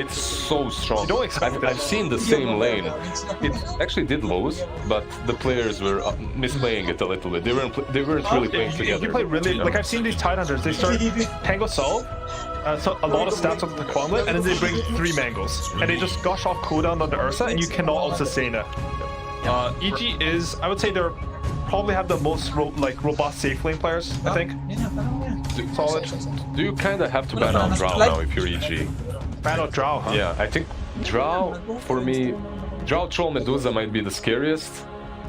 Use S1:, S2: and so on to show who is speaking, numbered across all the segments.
S1: It's so strong.
S2: You don't expect
S1: I've seen the same lane. It actually did lose, but the players were misplaying it a little bit. They weren't really playing together.
S2: You play really like I've seen these Tidehunters. They start Tango Solve. So a lot of stats on the Quanlet, and then they bring 3 mangoes, and they just gush off cooldown on the Ursa, and you cannot sustain it. EG is, I would say, they're probably have the most robust safe lane players. I think. Solid.
S1: Do you kind of have to ban out Drow now if you're EG?
S2: Ban out Drow, huh?
S1: Yeah, I think Drow for me, Drow Troll Medusa might be the scariest.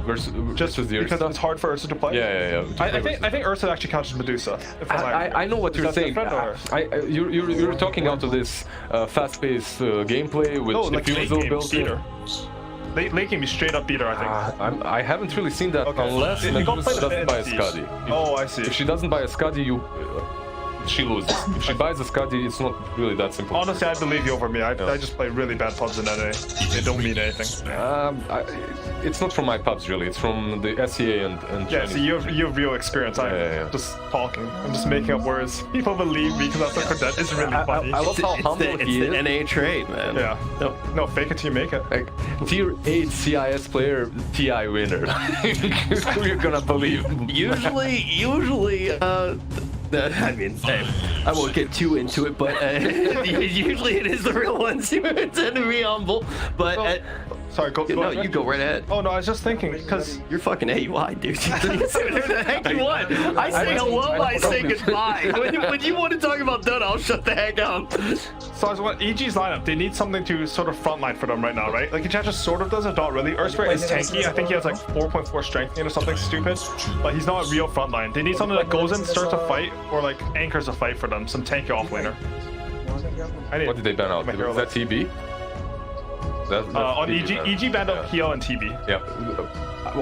S1: Versus the Ursa.
S2: Because it's hard for Ursa to play?
S1: Yeah.
S2: I think Ursa actually counts as Medusa.
S1: I know what you're saying. You're talking out of this fast-paced gameplay with diffusal built in.
S2: Late game is straight up beater, I think.
S1: I haven't really seen that unless Medusa doesn't buy a Skadi.
S2: Oh, I see.
S1: If she doesn't buy a Skadi, she loses. If she buys a Skadi, it's not really that simple.
S2: Honestly, I believe you over me. I just play really bad pubs in NA. They don't mean anything.
S1: It's not from my pubs, really. It's from the SEA and
S2: yeah,
S1: Chinese.
S2: so you have real experience. I'm just talking. I'm just making up words. People believe me because that's a cadet. It's really funny.
S1: I love how humble he is.
S3: It's the NA trade, man.
S2: Yeah. No, fake it till you make it.
S1: Like, tier 8 CIS player, TI winner. Who you're gonna believe?
S3: Usually, I mean, I won't get too into it, but usually it is the real ones who tend to be humble. But
S2: sorry, go
S3: no,
S2: ahead.
S3: you go right ahead.
S2: Oh no, I was just thinking because
S3: You're fucking AUI, dude. Who the heck you want? I say hello, I say goodbye. When you want to talk about Dota, I'll shut the heck up.
S2: so I was wondering, EG's lineup, they need something to sort of frontline for them right now, right? Like Enchantress sort of does it, not really. Earthspray is tanky. I think he has like 4.4 strength or something stupid, but he's not a real frontline. They need something that goes in, starts a fight, or like anchors a fight for them. Some tanky offlaner.
S1: What did they ban out? Is that TB?
S2: On
S1: TB,
S2: EG banned out Heal and TB.
S1: Yeah.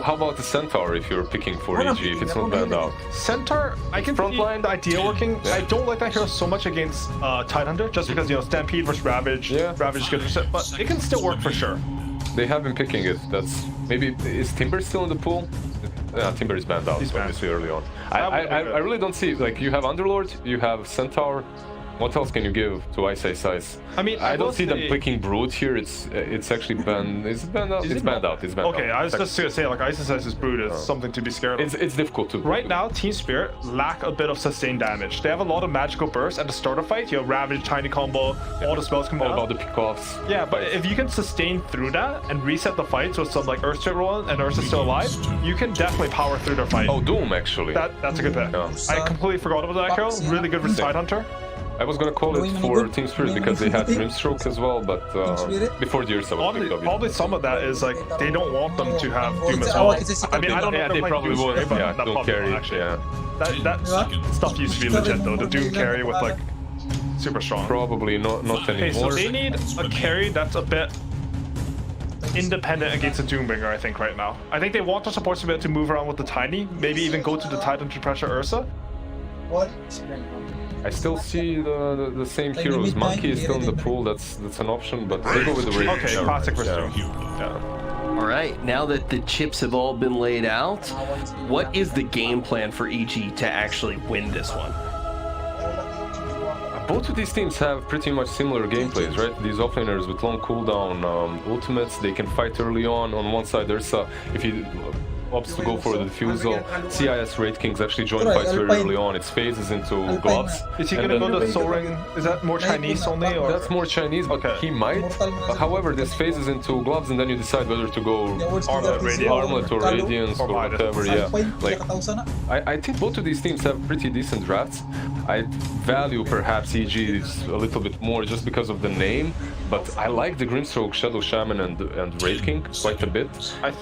S1: How about the Centaur if you're picking for EG if it's not banned out?
S2: Centaur, I can frontline the idea working. Yeah. I don't like that hero so much against Tidehunter, just because Stampede versus Ravage. Yeah. Ravage is good for set, but it can still work for sure.
S1: They have been picking it. That's maybe is Timber still in the pool? Timber is banned out. He's obviously early on. I really don't see like you have Underlord, you have Centaur. What else can you give to Ice Ice Ice?
S2: I mean,
S1: I don't see them picking Brood here. It's actually banned. Is it banned out? It's banned out. It's banned out.
S2: Okay, I was just gonna say like Ice Ice's Brood is something to be scared of.
S1: It's difficult to.
S2: Right now, Team Spirit lack a bit of sustained damage. They have a lot of magical bursts at the start of fight. You have Ravage, Tiny Combo, all the spells come out.
S1: All about the pickoffs.
S2: Yeah, but if you can sustain through that and reset the fight with some like Earth Straight roll and Ursa's still alive, you can definitely power through their fight.
S1: Oh, Doom actually.
S2: That's a good pick. Yeah. I completely forgot about that hero. Really good for Tidehunter.
S1: I was gonna call it for Team Spirit because they had Grimstroke as well, but before the Ursa was picked up.
S2: Probably some of that is like they don't want them to have Doom as well. I mean, I don't know if
S1: they probably would.
S2: but
S1: Yeah,
S2: not
S1: don't carry.
S2: actually.
S1: Yeah.
S2: That stuff used to be legit though. The Doom carry with like super strong.
S1: Probably not anymore.
S2: Okay, so they need a carry that's a bit independent against a Doombringer, I think, right now. I think they want the supports to be able to move around with the Tiny, maybe even go to the Titan to pressure Ursa.
S4: What?
S1: I still see the same heroes. Monkey is still in the pool. That's an option, but they go with the Raven.
S2: Okay, classic for Doom.
S3: All right, now that the chips have all been laid out, what is the game plan for EG to actually win this one?
S1: Both of these teams have pretty much similar gameplays, right? These offlaners with long cooldown ultimates, they can fight early on one side. Ursa, if he opts to go for the defusal, CIS Raid Kings actually join fights very early on. It phases into gloves.
S2: Is he gonna go to Soul Ring? Is that more Chinese only? Or?
S1: That's more Chinese, but he might. However, this phases into gloves, and then you decide whether to go Armlet or Radiance or whatever. Yeah, like I think both of these teams have pretty decent drafts. I value perhaps EG's a little bit more just because of the name, but I like the Grimstroke, Shadow Shaman, and Raid King quite a bit.
S2: I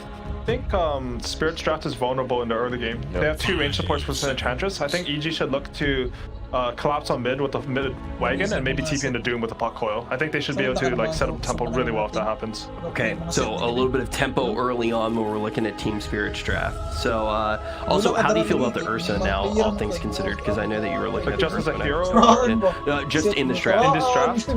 S2: think Spirit's draft is vulnerable in the early game. Yep. They have 2 range supports for Enchantress. I think EG should look to collapse on mid with the mid wagon and maybe TP into Doom with the pot coil. I think they should be able to like set up tempo really well if that happens.
S3: Okay, so a little bit of tempo early on when we're looking at Team Spirit's draft. So also, how do you feel about the Ursa now, all things considered? Because I know that you were looking at
S2: just as a hero,
S3: just in this draft.
S2: In this draft.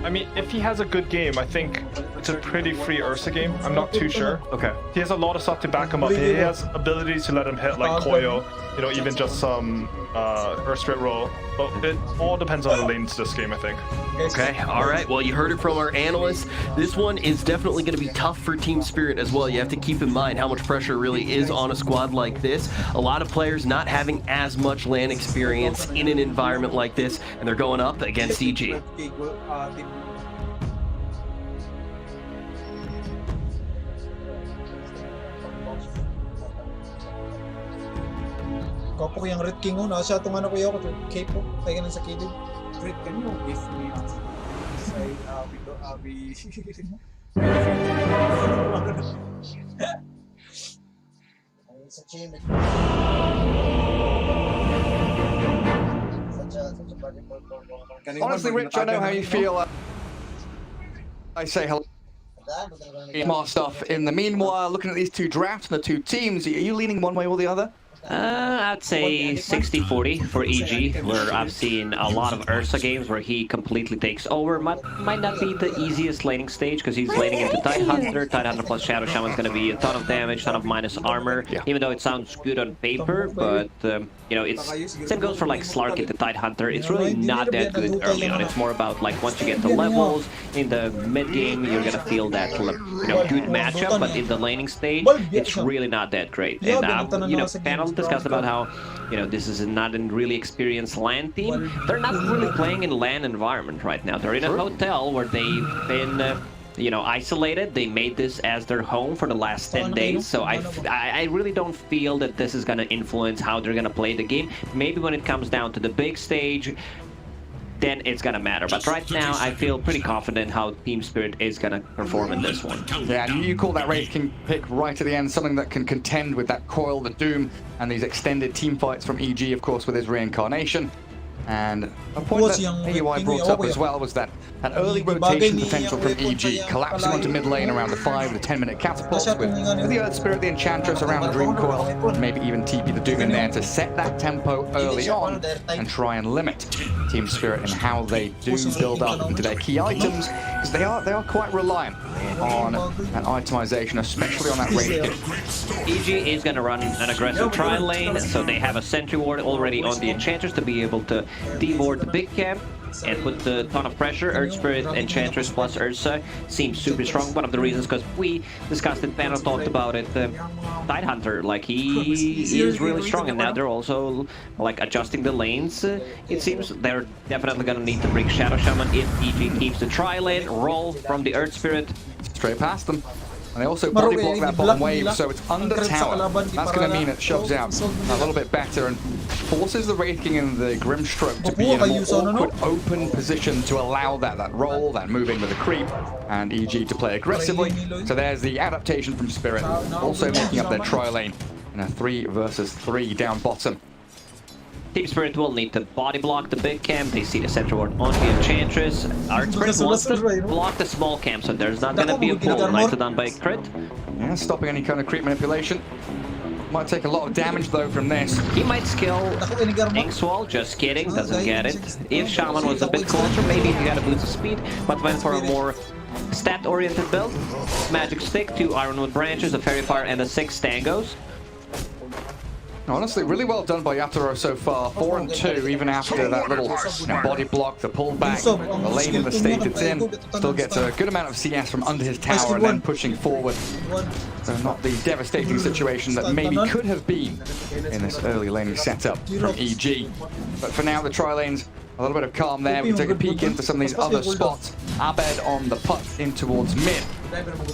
S2: I mean, if he has a good game, I think it's a pretty free Ursa game. I'm not too sure.
S3: Okay.
S2: He has a lot of stuff to back him up. He has abilities to let him hit like Koyo, you know, even just some Earth Spirit roll. But it all depends on the lanes this game, I think.
S3: Okay, all right. Well, you heard it from our analysts. This one is definitely going to be tough for Team Spirit as well. You have to keep in mind how much pressure really is on a squad like this. A lot of players not having as much LAN experience in an environment like this, and they're going up against EG.
S4: Kako ko yung Red King ho, nasa itong ano ko yung cape po, tayo ka sa kilid.
S5: Red, can you give me say Abby
S6: Honestly, Rich, I know how you feel. I say hello. More stuff. In the meanwhile, looking at these two drafts and the two teams, are you leaning one way or the other?
S7: I'd say 60-40 for EG, where I've seen a lot of Ursa games where he completely takes over. Might not be the easiest laning stage, because he's laning into Tidehunter. Tidehunter plus Shadow Shaman is going to be a ton of damage, ton of minus armor, even though it sounds good on paper, but you know, same goes for like Slark into Tidehunter. It's really not that good early on. It's more about like once you get the levels, in the mid game you're going to feel that, you know, good matchup, but in the laning stage it's really not that great. And you know, panel discussed about how, you know, this is not a really experienced LAN team. They're not really playing in LAN environment right now. They're in a hotel where they've been you know, isolated. They made this as their home for the last 10 days, so I really don't feel that this is going to influence how they're going to play the game. Maybe when it comes down to the big stage, then it's gonna matter. But right now, I feel pretty confident how Team Spirit is gonna perform in this one.
S6: Yeah, and you call that Wraith King pick right at the end, something that can contend with that Coil, the Doom, and these extended team fights from EG, of course, with his reincarnation. And a point that AUI brought up as well was that early rotation potential from EG, collapsing onto mid lane around the 5 to 10 minute catapults with the Earth Spirit, the Enchantress around the Dream Coil, and maybe even TP the Doom in there to set that tempo early on and try and limit Team Spirit and how they do build up into their key items, because they are quite reliant on an itemization, especially on that Wraith King.
S7: EG is going to run an aggressive tri lane, so they have a sentry ward already on the Enchantress to be able to deboard the big camp and put a ton of pressure. Earth Spirit, Enchantress plus Ursa seems super strong. One of the reasons, because we discussed it, panel talked about it, Tidehunter, like he is really strong, and now they're also like adjusting the lanes. It seems they're definitely gonna need to bring Shadow Shaman if EG keeps the tri lane, roll from the Earth Spirit.
S6: Straight past them. And they also body block that bottom wave, so it's under tower. That's going to mean it shoves out a little bit better and forces the Wraith King and the Grimstroke to be in a more awkward, open position to allow that roll, that moving with the creep, and EG to play aggressively. So there's the adaptation from Spirit, also making up their tri lane in a 3 versus 3 down bottom.
S7: Team Spirit will need to body block the big camp. They see the central ward on the Enchantress. Earth Spirit wants to block the small camp, so there's not going to be a pull. Nicely done by Crit.
S6: Yeah, stopping any kind of creep manipulation. Might take a lot of damage though from this.
S7: He might skill Inkswall, just kidding, doesn't get it. If Shaman was a bit closer, maybe he got a boost of speed, but went for a more stat-oriented build. Magic Stick, 2 Ironwood Branches, a Fairy Fire, and a 6 Stangos.
S6: Honestly, really well done by Yatoro so far. 4 and 2, even after that little body block, the pullback, the lane in the state it's in. Still gets a good amount of CS from under his tower and then pushing forward. So not the devastating situation that maybe could have been in this early laning setup from EG. But for now, the tri-lane's a little bit of calm there. We can take a peek into some of these other spots. Abed on the putt in towards mid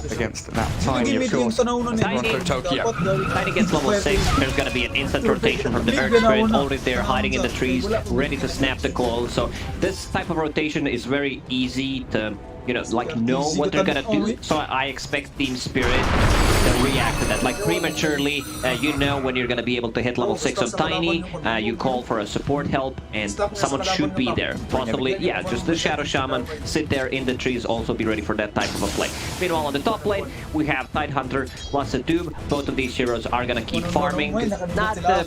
S6: against that Tiny, of course,
S7: Tiny,
S6: Tokyo.
S7: Tiny gets level 6. There's going to be an instant rotation from the Earth Spirit. Already there, hiding in the trees, ready to snap the coil. So this type of rotation is very easy to, you know, like know what they're gonna do. So I expect Team Spirit to react to that. Like prematurely, you know when you're gonna be able to hit level 6 on Tiny, you call for a support help, and someone should be there. Possibly, yeah, just the Shadow Shaman, sit there in the trees, also be ready for that type of a play. Meanwhile, on the top lane, we have Tidehunter plus a Doom. Both of these heroes are gonna keep farming. Not a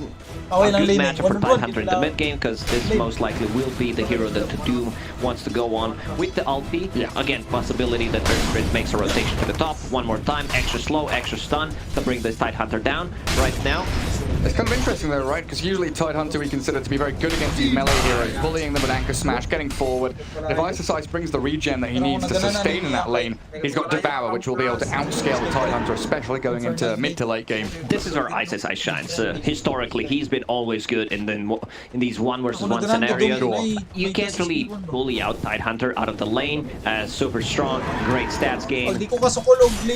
S7: good matchup for Tidehunter in the mid game, because this most likely will be the hero that the Doom wants to go on with the ulti.
S6: Yeah.
S7: Again, possibility that Earth Spirit makes a rotation to the top. One more time, extra slow, extra stun to bring this Tidehunter down right now.
S6: It's kind of interesting though, right? Because usually Tidehunter we consider to be very good against these melee heroes, bullying them with Anchor Smash, getting forward. If Ice brings the regen that he needs to sustain in that lane, he's got Devour, which will be able to outscale the Tidehunter, especially going into mid to late game.
S7: This is where Ice shines. Historically, he's been always good in these 1 versus 1 scenarios. You can't really bully out Tidehunter out of the lane. Super strong, great stats game.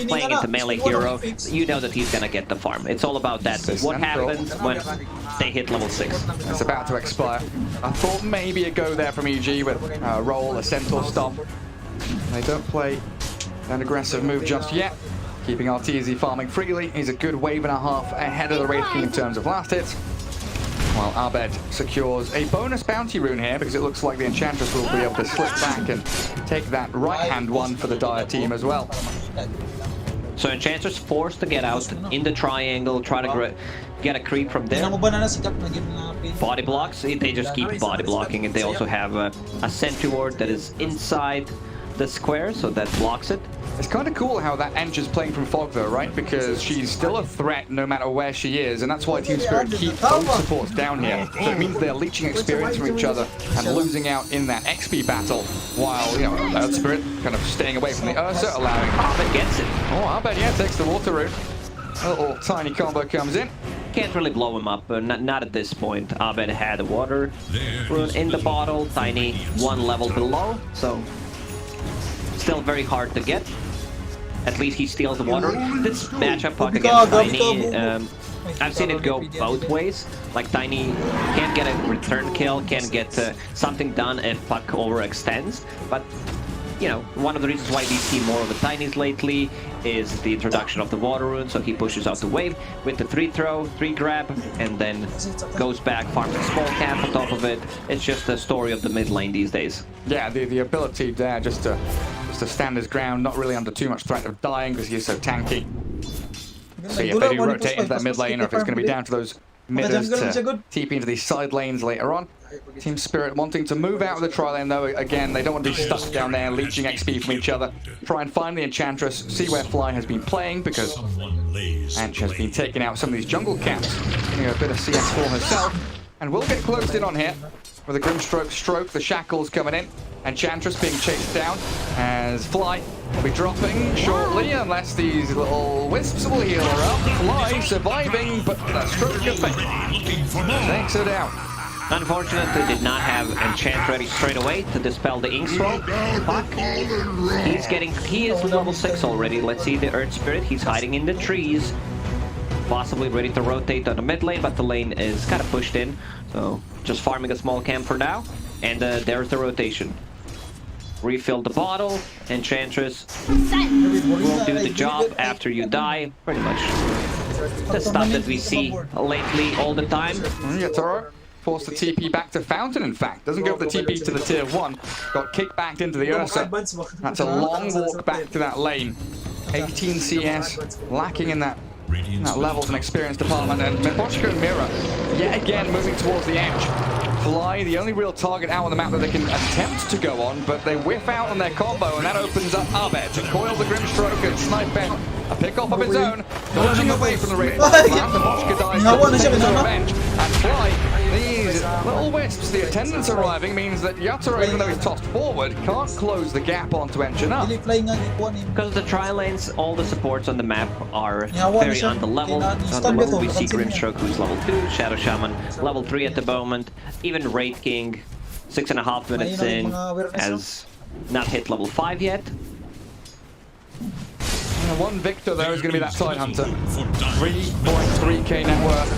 S7: Playing into melee hero, you know that he's gonna get the farm. It's all about that. What happens when they hit level 6?
S6: It's about to expire. I thought maybe a go there from EG with a roll, a Centaur Stomp. They don't play an aggressive move just yet. Keeping RTZ farming freely. He's a good wave and a half ahead of the Wraith King in terms of last hits. While Abed secures a bonus bounty rune here, because it looks like the Enchantress will be able to slip back and take that right-hand one for the Dire team as well.
S7: So Enchantress forced to get out in the triangle, try to get a creep from there. Body blocks, they just keep body blocking, and they also have a Centaur that is inside the square, so that blocks it.
S6: It's kind of cool how that Ench is playing from Fog though, right? Because she's still a threat no matter where she is, and that's why Team Spirit keep both supports down here. So it means they're leeching experience from each other and losing out in that XP battle, while, you know, Earth Spirit kind of staying away from the Ursa, allowing...
S7: Abed gets it.
S6: Oh, Abed, yeah, takes the water route. A little tiny combo comes in.
S7: Can't really blow him up, not at this point. Abed had a water rune in the bottle, Tiny 1 level below, so still very hard to get. At least he steals the water. This matchup puck against Tiny, I've seen it go both ways. Like Tiny can't get a return kill, can't get something done if puck overextends. But, you know, one of the reasons why we see more of the Tinys lately is the introduction of the water rune. So he pushes out the wave with the 3-throw, 3-grab, and then goes back, farms a small camp on top of it. It's just the story of the mid lane these days.
S6: Yeah, the ability there just to stand his ground, not really under too much threat of dying because he's so tanky. So yeah, if they do rotate into that mid lane, or if it's going to be down to those midders to TP into these side lanes later on. Team Spirit wanting to move out of the tri lane though. Again, they don't want to be stuck down there leeching XP from each other. Try and find the Enchantress, see where Fly has been playing, because Anch has been taking out some of these jungle camps, getting a bit of CS for herself, and will get closed in on here with a Grimstroke stroke, the shackles coming in. Enchantress being chased down as Fly will be dropping shortly, unless these little wisps will heal her up. Fly surviving, but that stroke good thing. Takes her down.
S7: Unfortunately, did not have Enchant ready straight away to dispel the Ink Swell. Puck, he is level 6 already. Let's see the Earth Spirit. He's hiding in the trees. Possibly ready to rotate on the mid lane, but the lane is kind of pushed in. So just farming a small camp for now. And there's the rotation. Refill the bottle. Enchantress will do the job after you die. Pretty much the stuff that we see lately all the time.
S6: Yeah, Toro forced the TP back to Fountain, in fact. Doesn't go with the TP to the tier 1. Got kicked back into the Ursa. That's a long walk back to that lane. 18 CS, lacking in that levels and experience department. And Mipochka and Mira, yet again, moving towards the edge. Fly, the only real target out on the map that they can attempt to go on, but they whiff out on their combo, and that opens up Abed to coil the Grimstroke and snipe it. A pick off of its own, dodging away from the Wraith. Mipochka dies, but revenge. And Fly, these little wisps, the attendants arriving, means that Yatoro, even though he's tossed forward, can't close the gap onto Enchant.
S7: Because of the tri-lanes, all the supports on the map are very underleveled. We see Grimstroke, who's level 2, Shadow Shaman, level 3 at the moment. Even Wraith King, 6.5 minutes in, has not hit level 5 yet.
S6: One victor there is going to be that Tidehunter. 3.3k net worth.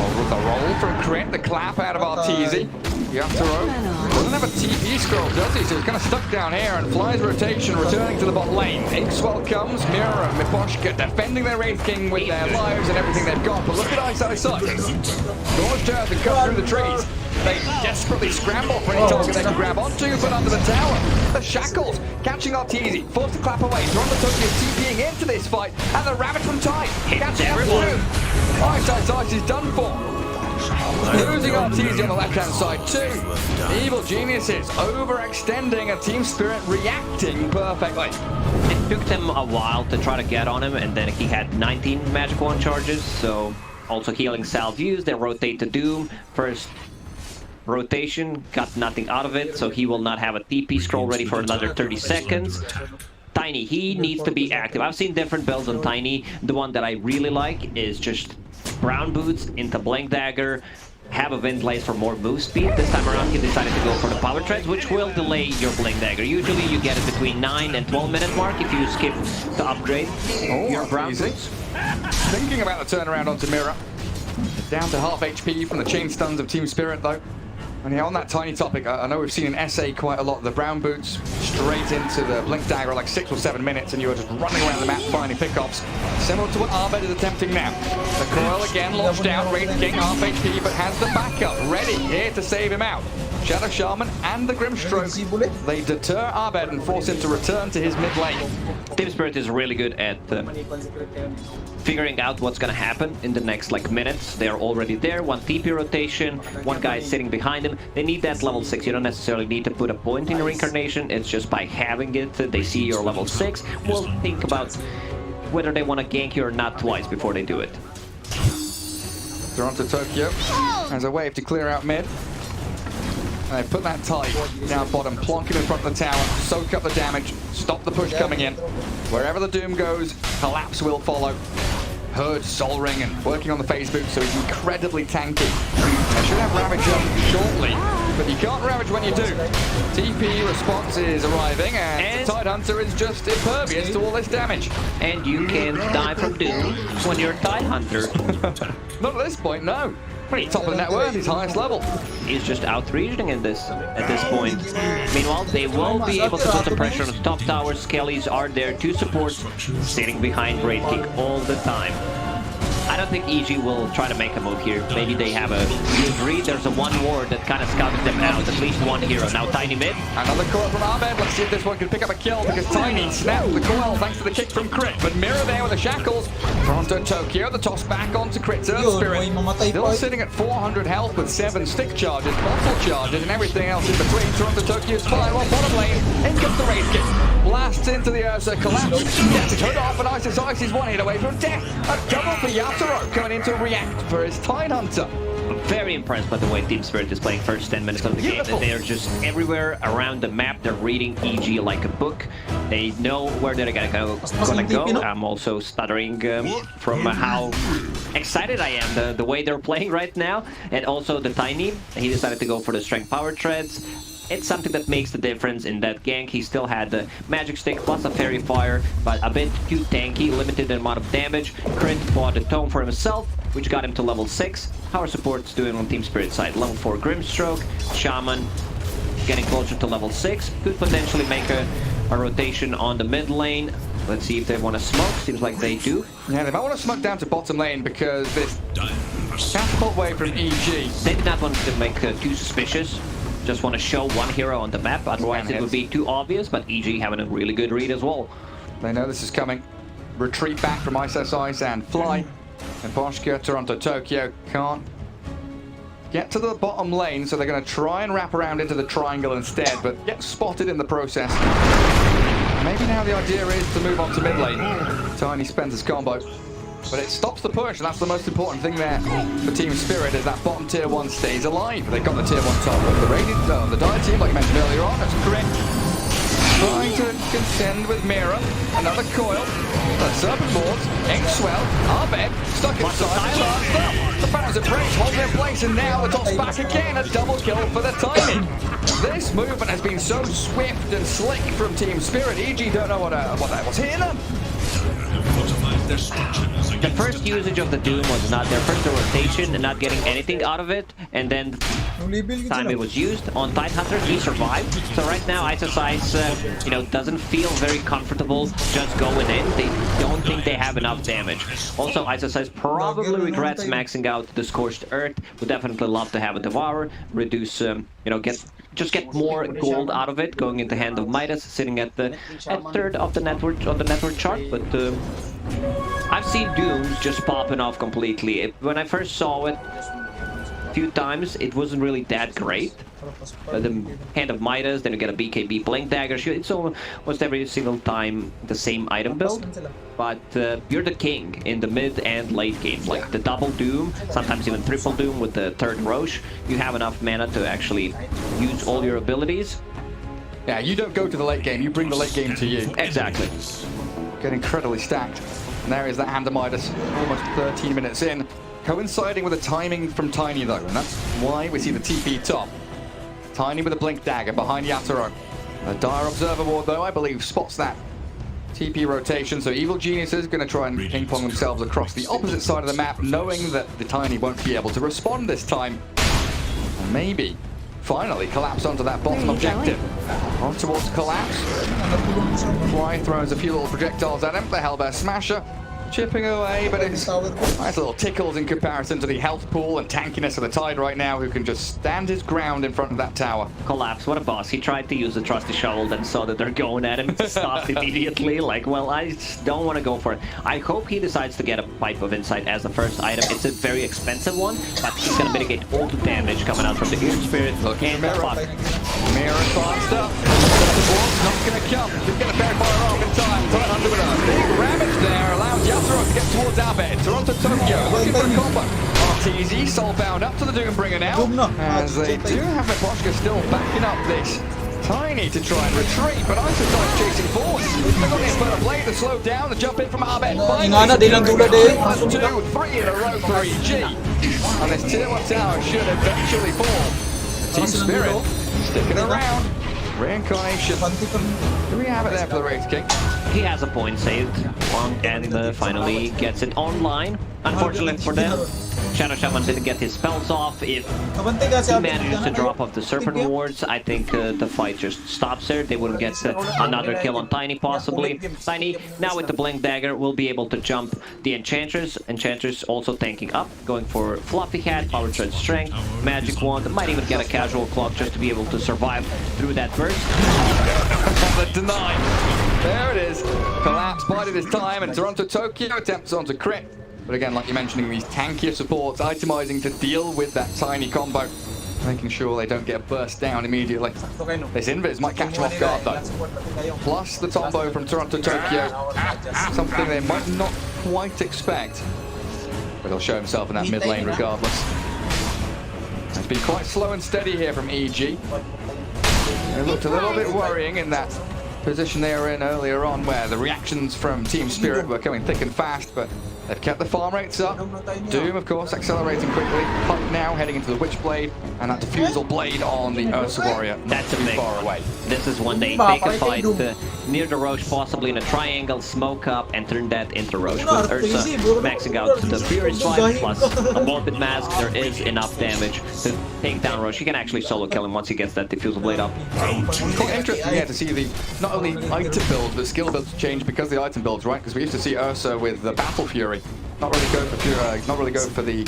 S6: Oh, with the roll from Crit, the clap out of RTZ. Yatoro doesn't have a TP scroll, does he? So he's kind of stuck down here and flies rotation, returning to the bot lane. Inkswell comes, Mira and Miposhka defending their Wraith King with their lives and everything they've got. But look at Ice. Gorge turns and cut through the trees. They desperately scramble for any target they can grab onto, but under the tower, the Shackles catching Arteezy, forced to clap away. Toronto Tokyo TPing into this fight, and the Ravage from Tide catching up through. Ice is done for. Losing Arteezy on the left-hand side too. Evil Geniuses overextending, a Team Spirit reacting perfectly.
S7: It took them a while to try to get on him, and then he had 19 Magic Wand charges, so also healing salve used. They rotate to Doom. First rotation, got nothing out of it, so he will not have a TP scroll ready for another 30 seconds. Tiny, he needs to be active. I've seen different builds on Tiny. The one that I really like is just Brown Boots into Blink Dagger, have a Wind Blaze for more move speed. This time around, he decided to go for the Power Treads, which will delay your Blink Dagger. Usually, you get it between 9 and 12 minute mark if you skip the upgrade. Your Brown Boots.
S6: Thinking about the turnaround onto Mira. Down to half HP from the chain stuns of Team Spirit, though. And yeah, on that Tiny topic, I know we've seen in SA quite a lot. The Brown Boots straight into the Blink Dagger, like 6 or 7 minutes, and you are just running around the map finding pickoffs. Similar to what Arbed is attempting now. The coil again launched out, Wraith King half HP, but has the backup ready here to save him out. Shadow Shaman and the Grimstroke, they deter Arbed and force him to return to his mid lane.
S7: Team Spirit is really good at figuring out what's gonna happen in the next minutes. They're already there. One TP rotation, one guy is sitting behind him. They need that level 6. You don't necessarily need to put a point in reincarnation. It's just by having it, they see you're level 6. We'll think about whether they want to gank you or not twice before they do it.
S6: Toronto Tokyo has a wave to clear out mid. And they put that Tide down bottom, plonk it in front of the tower, soak up the damage, stop the push coming in. Wherever the Doom goes, collapse will follow. Herd Soul Ring and working on the phase boot, so he's incredibly tanky. They should have Ravage up shortly, but you can't Ravage when you do. TP response is arriving, and Tide Hunter is just impervious to all this damage.
S7: And you can die from Doom when you're Tide Hunter.
S6: Not at this point, no. Top of the net worth, his highest level.
S7: He's just out-regioning at this point. Meanwhile, they will be able to put some pressure on the top tower. Skellies are there to support, sitting behind Wraith King all the time. I don't think EG will try to make a move here. Maybe they have a good read. There's a one ward that kind of scouted them out. At least one hero. Now Tiny mid.
S6: Another coil from Arbed. Let's see if this one can pick up a kill, because Tiny snapped the coil thanks to the kick from Crit. But Mira there with the shackles. Toronto Tokyo, the toss back onto Crit. Spirit still sitting at 400 health with 7 stick charges, bottle charges, and everything else in between. Toronto Tokyo's fine. Well, bottom lane. In comes the Wraith King. Blasts into the Ursa, collapse. Gets his hood off, and Ice is 1 hit away from death. A double for Yatoro coming in to react for his Tide Hunter.
S7: Very impressed by the way Team Spirit is playing first 10 minutes of the game. They're just everywhere around the map. They're reading EG like a book. They know where they're gonna go. I'm also stuttering from how excited I am the way they're playing right now. And also the Tiny, he decided to go for the Strength Power Treads. It's something that makes the difference in that gank. He still had the Magic Stick plus a Fairy Fire, but a bit too tanky, limited amount of damage. Crit bought a Tome for himself, which got him to level 6. Power support's doing on Team Spirit side. Level 4 Grimstroke, Shaman getting closer to level 6. Could potentially make a rotation on the mid lane. Let's see if they want to smoke. Seems like they do.
S6: Yeah, they might want to smoke down to bottom lane, because this catapult wave from EG.
S7: They did not want to make too suspicious. Just want to show one hero on the map, otherwise it would be too obvious, but EG having a really good read as well.
S6: They know this is coming. Retreat back from Ice and fly. And Boschke, Toronto, Tokyo can't get to the bottom lane, so they're going to try and wrap around into the triangle instead, but get spotted in the process. Maybe now the idea is to move on to mid lane. Tiny spends his combo. But it stops the push, and that's the most important thing there for Team Spirit, is that bottom tier 1 stays alive. They've got the tier 1 top of the Radiant, the Dire team, like I mentioned earlier on. It's Crit trying to contend with Mira. Another coil. The Serpent Boards, Inkswell, Arbed, stuck inside. The Phantoms of Praise holding in place, and now the toss back again. A double kill for the Tiny. This movement has been so swift and slick from Team Spirit. EG don't know what's hitting them.
S7: The first usage of the Doom was not their first rotation and not getting anything out of it, and then time it was used. On Tidehunter, he survived. So right now, Isosize, doesn't feel very comfortable just going in. They don't think they have enough damage. Also, Isosize probably regrets maxing out the Scorched Earth. Would definitely love to have a Devourer, reduce, get more gold out of it, going into hand of Midas, sitting at third of the network chart. But I've seen Dooms just popping off completely. When I first saw it a few times, it wasn't really that great. The hand of Midas, then you get a BKB Blink Dagger. It's almost every single time the same item build. But you're the king in the mid and late game. Like the double Doom, sometimes even triple Doom with the third Roche. You have enough mana to actually use all your abilities.
S6: Yeah, you don't go to the late game, you bring the late game to you.
S7: Exactly.
S6: Get incredibly stacked. And there is that hand of Midas, almost 13 minutes in. Coinciding with the timing from Tiny though, and that's why we see the TP top. Tiny with a Blink Dagger behind Yatoro. A Dire Observer Ward though, I believe, spots that TP rotation, so Evil Geniuses are going to try and ping-pong themselves across the opposite side of the map, knowing that the Tiny won't be able to respond this time. And maybe finally collapse onto that bottom objective. On towards Collapse. Fly throws a few little projectiles at him. The Hellbear Smasher chipping away, but it's nice little tickles in comparison to the health pool and tankiness of the Tide right now, who can just stand his ground in front of that tower.
S7: Collapse, what a boss. He tried to use the Trusty Shovel, then saw that they're going at him, stopped immediately. Like, well, I just don't want to go for it. I hope he decides to get a Pipe of Insight as the first item. It's a very expensive one, but he's going to mitigate all the damage coming out from the Ear Spirit and the Fuck.
S6: Mirror fast up. The ball's not going to come. He's going to bury fire off in time. Tidehunter with a big ravage there. Allows Yatoro to get towards Abed. Toronto Tokyo looking for a combo. RTZ soulbound up to the Doombringer now. As they do have Miposhka still backing up this Tiny to try and retreat, but Isosize chasing forward. They've got the Inferno Blade to slow down. The jump in from Abed. Finally, 2, 3 in a row for EG. And this tier 1 tower should eventually fall. Team Spirit sticking around. Reincarnation. Do we have it there for the Wraith King?
S7: He has a point saved, and finally gets it online. Unfortunately for them, Shadow Shaman didn't get his spells off. If he manages to drop off the Serpent Wards, I think the fight just stops there. They wouldn't get another kill on Tiny, possibly. Tiny, now with the Blink Dagger, will be able to jump the Enchantress. Enchantress also tanking up, going for Fluffy Hat, Power Tread Strength, Magic Wand. Might even get a Casual Clock just to be able to survive through that burst.
S6: The deny. There it is. Collapse bided his time, and Toronto Tokyo attempts on to crit. But again, like you're mentioning, these tankier supports itemizing to deal with that Tiny combo, making sure they don't get burst down immediately. This Invis might catch them off guard though. Plus the combo from Toronto Tokyo, something they might not quite expect. But he'll show himself in that mid lane regardless. It's been quite slow and steady here from EG. It looked a little bit worrying in that position they were in earlier on, where the reactions from Team Spirit were coming thick and fast, but they've kept the farm rates up. Doom, of course, accelerating quickly. Puck now heading into the Witchblade, and that Diffusal Blade on the Ursa Warrior.
S7: That's a big
S6: far away.
S7: This is when they take a fight near the Roche, possibly in a triangle, smoke up, and turn that into Roche. With Ursa maxing out the Fury Swipe, plus a Morbid Mask, there is enough damage to take down Roche. You can actually solo kill him once he gets that Diffusal Blade up.
S6: Quite interesting, yeah, to see the not only item builds, but skill builds change because the item builds, right? Because we used to see Ursa with the Battle Fury. Not really go for the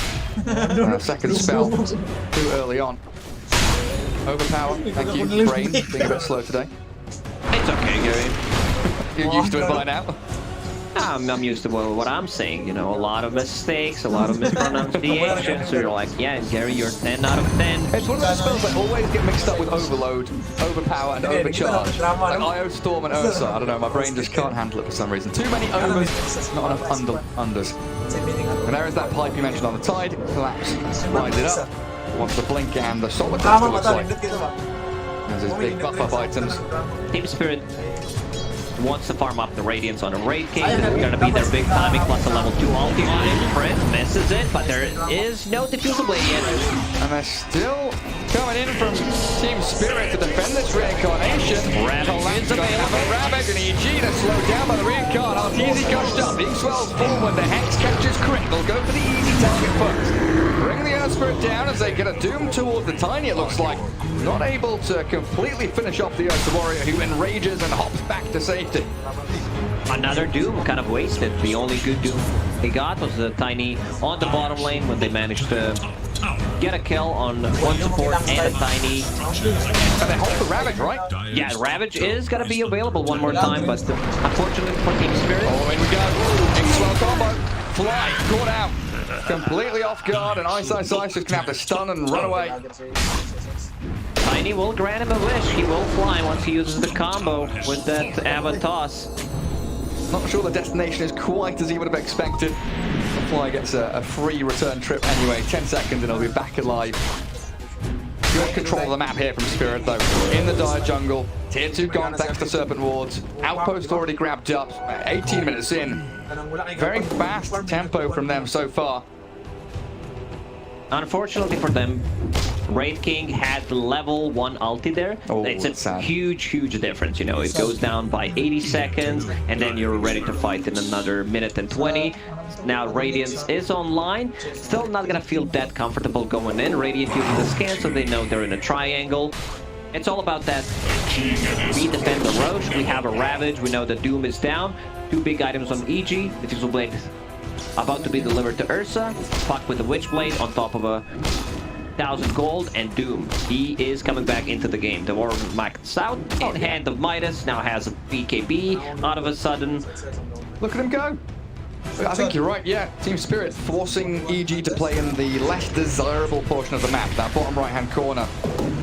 S6: second spell too early on. Overpower, thank you. Brain being a bit slow today.
S7: It's okay, Gary.
S6: You're used to it by now.
S7: I'm used to what I'm saying, a lot of mistakes, a lot of mispronunciations, so you're like, yeah, Gary, you're 10 out of 10.
S6: It's one of those spells that always get mixed up with Overload, Overpower, and Overcharge. Like IO Storm and Ursa, I don't know, my brain just can't handle it for some reason. Too many overs, not enough unders. And there is that pipe you mentioned on the Tide, Collapse, rides it up. Wants the Blink and the Solar Crystal, looks like. There's his big buff-up items.
S7: Team Spirit wants to farm up the Radiance on a Raid King. This is going to be their big timing, plus a level 2 ulti on him. Crit misses it, but there is no Diffusal Blade yet.
S6: And they're still coming in from Team Spirit to defend this Reincarnation. Collapse going to have a Ravage, and EG to slow down by the Reincarn. RTZ gushed up, being swelled forward. The Hex catches crit. They'll go for the easy target first. Bring the Earth Spirit down as they get a Doom towards the Tiny, it looks like. Not able to completely finish off the Ursa Warrior, who enrages and hops back to safety.
S7: Another Doom kind of wasted. The only good Doom he got was the Tiny on the bottom lane when they managed to get a kill on one support and a Tiny.
S6: And they hold the Ravage, right?
S7: Yeah, Ravage is going to be available one more time, but unfortunately for Team Spirit.
S6: Oh, in we go. X-Well combo. Fly, caught out. Completely off guard, and Ice just going to have to stun and run away.
S7: Tiny will grant him a wish. He will fly once he uses the combo with that Ava toss.
S6: Not sure the destination is quite as he would have expected. The Fly gets a free return trip anyway. 10 seconds and he'll be back alive. Good control of the map here from Spirit though. In the dire jungle. Tier 2 gone thanks to Serpent Wards. Outpost already grabbed up. 18 minutes in. Very fast tempo from them so far.
S7: Unfortunately for them, Wraith King had level 1 ulti there.
S6: Oh,
S7: it's a
S6: sad.
S7: huge difference, you know. It goes down by 80 seconds, and then you're ready to fight in another minute and 20. Now Radiance is online. Still not gonna feel that comfortable going in. Radiant using the scan, so they know they're in a triangle. It's all about that. We defend the Roche. We have a Ravage. We know that Doom is down. 2 big items on EG. The Fusel Blade about to be delivered to Ursa. Puck with the Witchblade on top of a 1,000 gold, and Doom. He is coming back into the game. The War maxed out in Hand of Midas. Now has a BKB out of a sudden.
S6: Look at him go. I think you're right, yeah. Team Spirit forcing EG to play in the less desirable portion of the map, that bottom right-hand corner.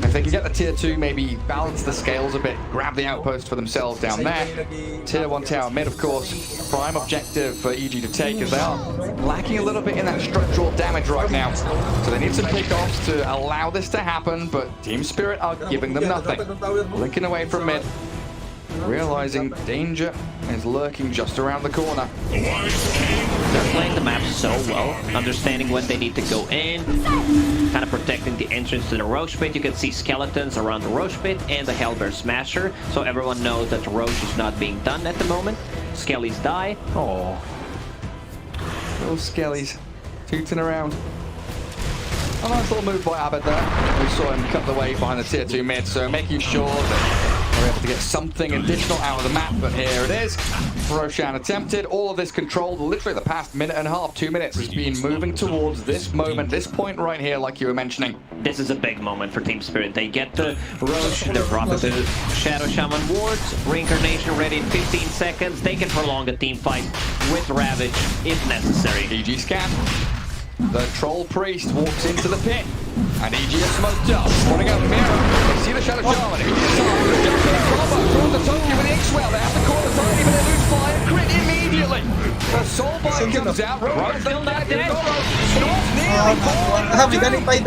S6: If they can get the tier 2, maybe balance the scales a bit, grab the outpost for themselves down there. Tier 1 tower mid, of course, prime objective for EG to take, as they are lacking a little bit in that structural damage right now. So they need some pickoffs to allow this to happen, but Team Spirit are giving them nothing. Linking away from mid. Realizing danger is lurking just around the corner.
S7: They're playing the map so well, understanding when they need to go in, kind of protecting the entrance to the Roche pit. You can see skeletons around the Roche pit and the Hellbear Smasher, so everyone knows that the Roche is not being done at the moment. Skellies die.
S6: Oh, little Skellies tooting around. A nice little move by Abed there. We saw him cut the way behind the tier 2 mid, so making sure that we're able to get something additional out of the map, but here it is. Roshan attempted. All of this controlled. Literally the past minute and a half, 2 minutes, has been moving towards this moment, this point right here, like you were mentioning.
S7: This is a big moment for Team Spirit. They get the Roche, they're dropping the Shadow Shaman wards, Reincarnation ready in 15 seconds. They can prolong a team fight with Ravage if necessary.
S6: EG scan. The Troll Priest walks into the pit, and EG is smoked up. Running out Mirror. They see the Shadow Shaman. EG decides to jump in a combo. Draws the Tokyo with the X-Well. They have to call the Tiny, but they lose fire and crit immediately. The Soulbite comes out. Rogue still not dead. Nearly falling.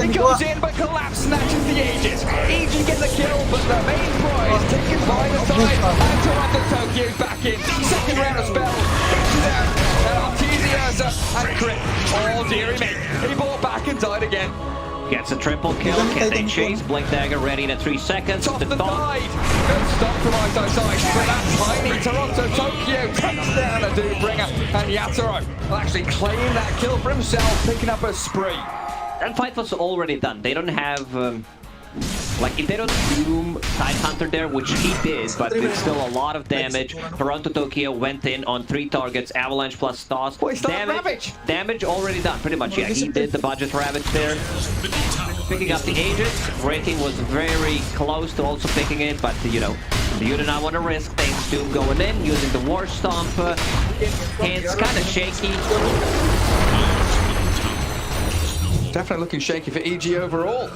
S6: He goes in, but Collapse snatches the Aegis. EG get the kill, but the main prize taken by the side. And Toronto Tokyo's back in. Second round of spells. Catches out. And Artesia's and crit. Oh, dearie me. He bought back and died again.
S7: Gets a triple kill. Can they chase? Blink Dagger ready in 3 seconds.
S6: Top the tide. Good stop from Ice, but that tiny Toronto Tokyo takes down a Doombringer, and Yatoro will actually claim that kill for himself, picking up a spree.
S7: That fight was already done. They don't have like, if they don't Doom Tidehunter there, which he did, but it's still a lot of damage. Toronto Tokyo went in on 3 targets, Avalanche plus toss. Damage already done, pretty much. Yeah, he did the budget Ravage there. Picking up the Aegis. Rating was very close to also picking it, but you know, you do not want to risk things. Doom going in, using the War Stomp. Hands kind of shaky.
S6: Definitely looking shaky for EG overall.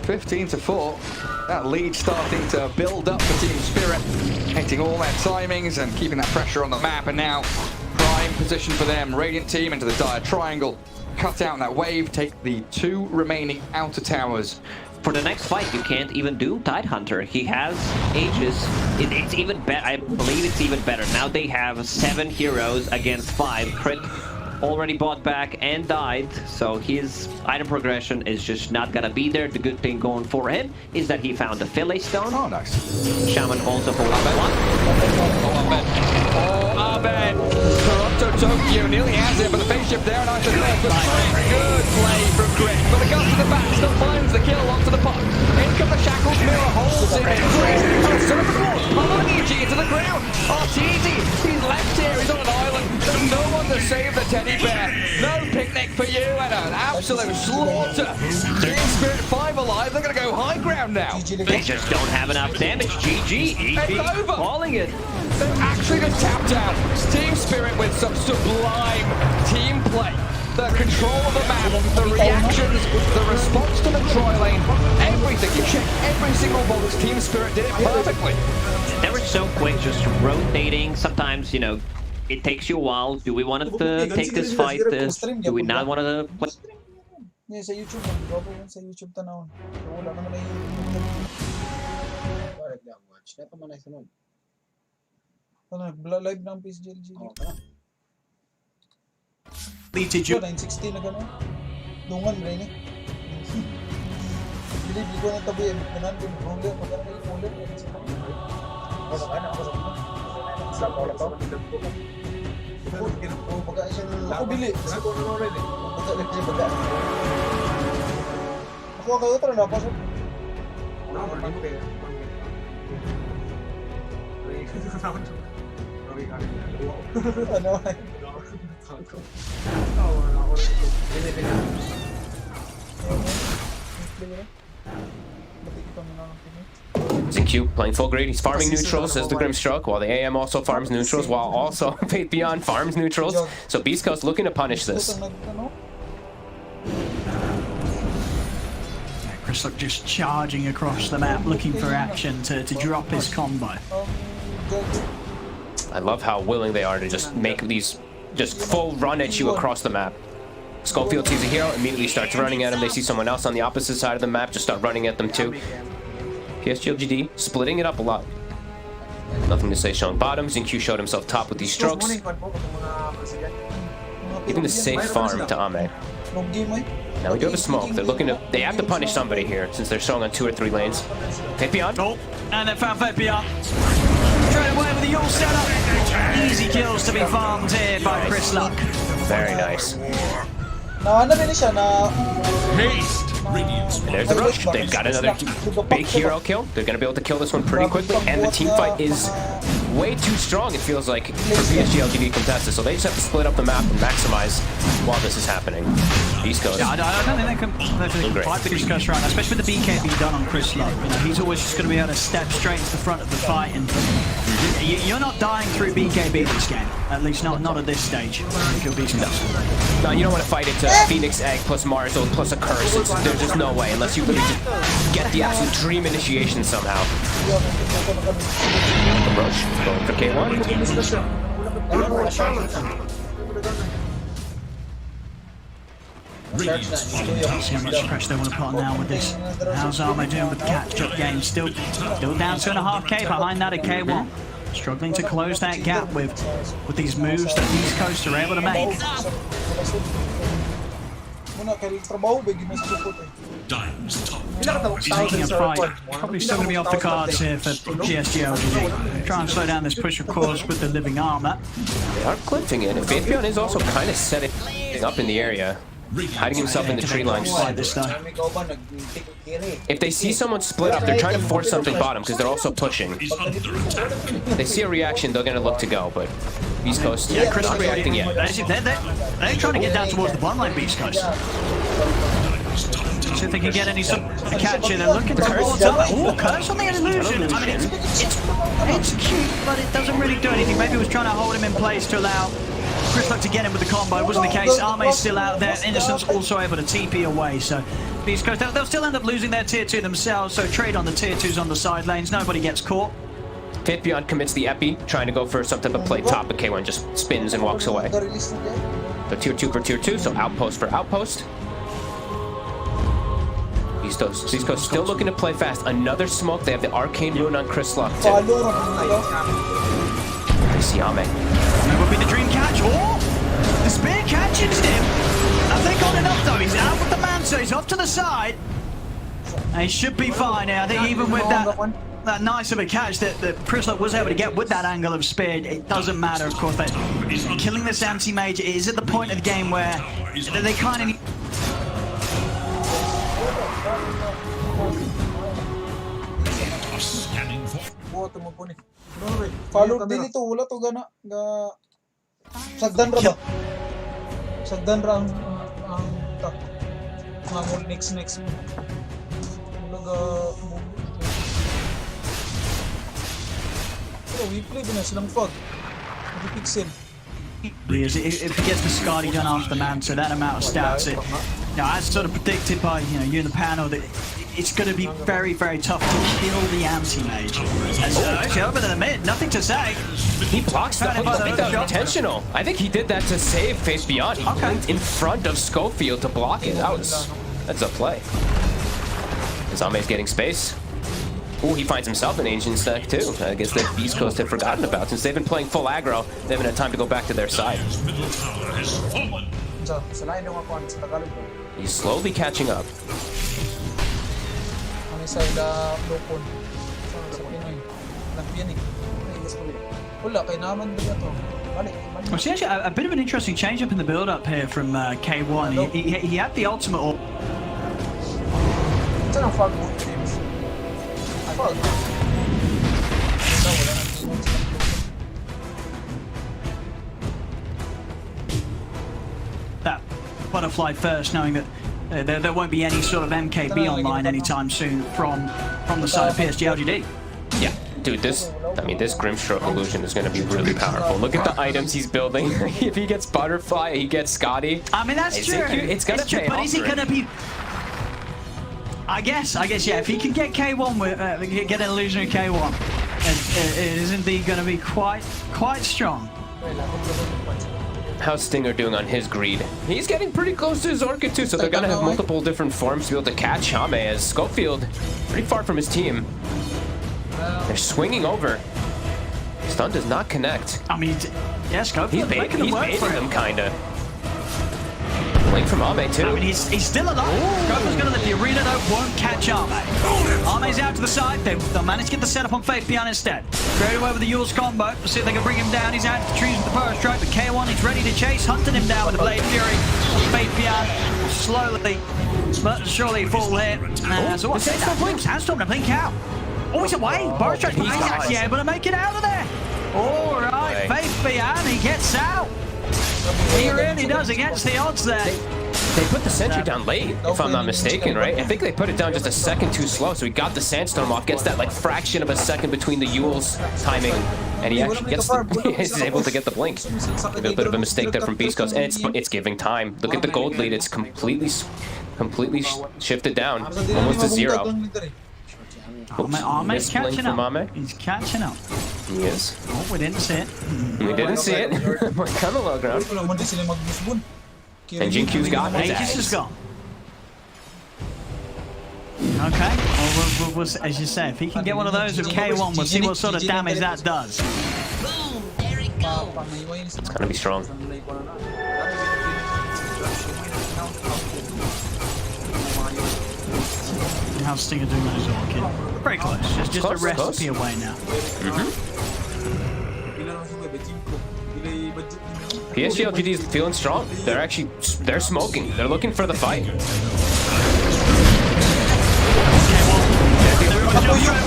S6: 15-4. That lead starting to build up for Team Spirit, hitting all their timings and keeping that pressure on the map. And now, prime position for them. Radiant team into the dire triangle. Cut out that wave, take the 2 remaining outer towers.
S7: For the next fight, you can't even do Tidehunter. He has Aegis. It's even better. I believe it's even better. Now they have 7 heroes against 5. Crit already bought back and died, so his item progression is just not gonna be there. The good thing going for him is that he found the Fillet Stone.
S6: Oh, nice.
S7: Shaman also for 1-1.
S6: Oh, Abed. Toronto Tokyo nearly has it, but the face shift there, and I said, good play from Grit. But back, still finds the kill onto the puck. In come the shackles, Mirror holds it in place. Oh, Serpent Ward, pulling EG into the ground. Arteezy, he's left here, he's on an island. There's no one to save the teddy bear. No picnic for you, and an absolute slaughter. Team Spirit 5 alive, they're going to go high ground now.
S7: They just don't have enough damage. GG.
S6: It's over.
S7: Calling it.
S6: They're actually just tapped out. Team Spirit with some sublime team play. The control of the map, the reactions, the response to the Troy lane, everything. You check every single box. Team Spirit did it perfectly.
S7: They were so quick, just rotating. Sometimes, you know, it takes you a while. Do we want to take this fight? Do we not want to play?
S4: Yeah, sa YouTube, bro. Sa YouTube tanawon. Wala naman na watch. Dapat man ay sunod. Live ng PSGLG.
S5: Dito you
S4: 960 na gano'n. Dungan rin eh. Bilib ko na tabi kanan din roller magana ni roller. Wala ka na ako sa mga. Sa bola to. Baga siya ako bili. Ako na rin eh. Baga lang siya baga. Ako kayo tara na pasok. Ano?
S1: Kyiv playing full grade. He's farming neutrals as the Grimstroke, while the AM also farms neutrals, while also Faith Beyond farms neutrals. So Beast Coast looking to punish this.
S5: Chris just charging across the map, looking for action to drop his combo.
S1: I love how willing they are to just make these just full run at you across the map. Schofield sees a hero, immediately starts running at him. They see someone else on the opposite side of the map, just start running at them too. PSGLGD splitting it up a lot. Nothing to say showing bottoms, and Q showed himself top with these strokes. Even the safe farm to Ame. Now we do have a smoke. They have to punish somebody here since they're showing on 2 or 3 lanes. Faith Beyond.
S5: Oh, and they found Faith Beyond. Straight away with the Yule setup. Easy kills to be farmed here by Chris Luck.
S1: Very nice.
S4: Na siya na
S1: And there's the rush. They've got another big hero kill. They're going to be able to kill this one pretty quickly. And the team fight is way too strong, it feels like, for PSGLGD contestants. So they just have to split up the map and maximize while this is happening. East Coast.
S5: Yeah, I don't think they can fight the East Coast right now, especially with the BKB done on Chris Luck. You know, he's always just going to be able to step straight to the front of the fight. And you're not dying through BKB this game. At least not at this stage.
S1: No, you don't want to fight it to Phoenix Egg plus Marzo plus a curse. There's just no way unless you really just get the absolute dream initiation somehow. Approach going for K1.
S5: See how much pressure they want to put on now with this. How's Armo doing with the catch-up game? Still down 2.5k behind that at K1. Struggling to close that gap with these moves that East Coast are able to make. Taking a fight, probably still going to be off the cards here for PSGLGD. Try and slow down this push, of course, with the living armor.
S1: They are clipping it, and Faith Beyond is also kind of setting up in the area. Hiding himself in the tree lines. If they see someone split up, they're trying to force something bottom because they're also pushing. If they see a reaction, they're going to look to go, but East Coast not reacting yet.
S5: They're trying to get down towards the bottom line, East Coast. See if they can get any sort of catch in. They're looking towards up. Oh, curse on the illusion. I mean, it's cute, but it doesn't really do anything. Maybe it was trying to hold him in place to allow Chris Luck to get him with the combo. It wasn't the case. Arme's still out there. Innocent's also able to TP away. So East Coast, they'll still end up losing their tier 2 themselves. So trade on the tier 2s on the side lanes. Nobody gets caught.
S1: Faith Beyond commits the epi, trying to go for some type of play top, but K1 just spins and walks away. So tier 2 for tier 2, so outpost for outpost. East Coast still looking to play fast. Another smoke. They have the arcane rune on Chris Luck too. They see Ame.
S5: That would be the dream catch. Oh! The spear catches him. Have they got enough though? He's out with the man, so he's off to the side. And he should be fine here. I think even with that nice of a catch that Chris Luck was able to get with that angle of spear, it doesn't matter, of course. Killing this anti-mage is at the point of the game where they kind of need...
S4: Follow dili to wala to gana ga sagdan ra ba? Sagdan ra ang tak. Mga next. Wala ga Weplay din na silang fog. Pixel.
S5: If he gets the Scotty done after the man, so that amount of stats, as sort of predicted by you in the panel, that it's going to be very, very tough to kill the anti-mage. Actually, over to the mid, nothing to say.
S8: He blocks the hook. I think that was intentional. I think he did that to save Face Beyond. He blinked in front of Schofield to block it. That's a play. Zame's getting space. Ooh, he finds himself an ancient stack too. I guess that Beast Coast had forgotten about since they've been playing full aggro. They haven't had time to go back to their side. He's slowly catching up.
S5: Well, see, actually, a bit of an interesting change-up in the build-up here from K1. He had the ultimate. That butterfly first, knowing that there won't be any sort of MKB online anytime soon from the side of PSG LGD.
S8: Yeah, dude, this Grimstroke illusion is going to be really powerful. Look at the items he's building. If he gets Butterfly, he gets Scotty.
S5: I mean, that's true.
S8: It's going to pay off.
S5: But is he going to be... I guess, yeah. If he can get K1 with get an illusion of K1, it is indeed going to be quite strong.
S8: How's Stinger doing on his greed? He's getting pretty close to his Orchid too, so they're going to have multiple different forms to be able to catch Hame, as Schofield pretty far from his team. They're swinging over. Stun does not connect.
S5: I mean, yeah, Schofield making
S8: he's baiting them kinda. Blink from Ame too.
S5: I mean, he's still alive. Schofield's gonna let the arena though won't catch up. Ame's out to the side. They'll manage to get the setup on Faith Beyond instead. Straight away with the Yule's combo. We'll see if they can bring him down. He's out to the trees with the power strike, but K1 is ready to chase, hunting him down with the Blade Fury. Faith Beyond slowly but surely full hit. So what's that? Sandstorm to blink out. Oh, he's away. Power strike. He's actually able to make it out of there. All right, Faith Beyond, he gets out. He really does against the odds there.
S8: They put the sentry down late, if I'm not mistaken, right? I think they put it down just a second too slow, so he got the Sandstorm off, gets that like fraction of a second between the Yule's timing, and he actually gets is able to get the blink. A bit of a mistake there from Beast Coast, and it's giving time. Look at the gold lead; it's completely shifted down, almost to 0.
S5: Ame's catching up. He's catching up.
S8: He is.
S5: Oh, we didn't see it.
S8: We didn't see it. We're kind of low ground. And Jinkyu's got his
S5: Aegis is gone. Okay. Well, as you say, if he can get one of those with K1, we'll see what sort of damage that does.
S8: It's gonna be strong.
S5: How's Stinger doing on his Orchid? Very close. Just a recipe away now.
S8: PSG LGD is feeling strong. They're smoking. They're looking for the fight.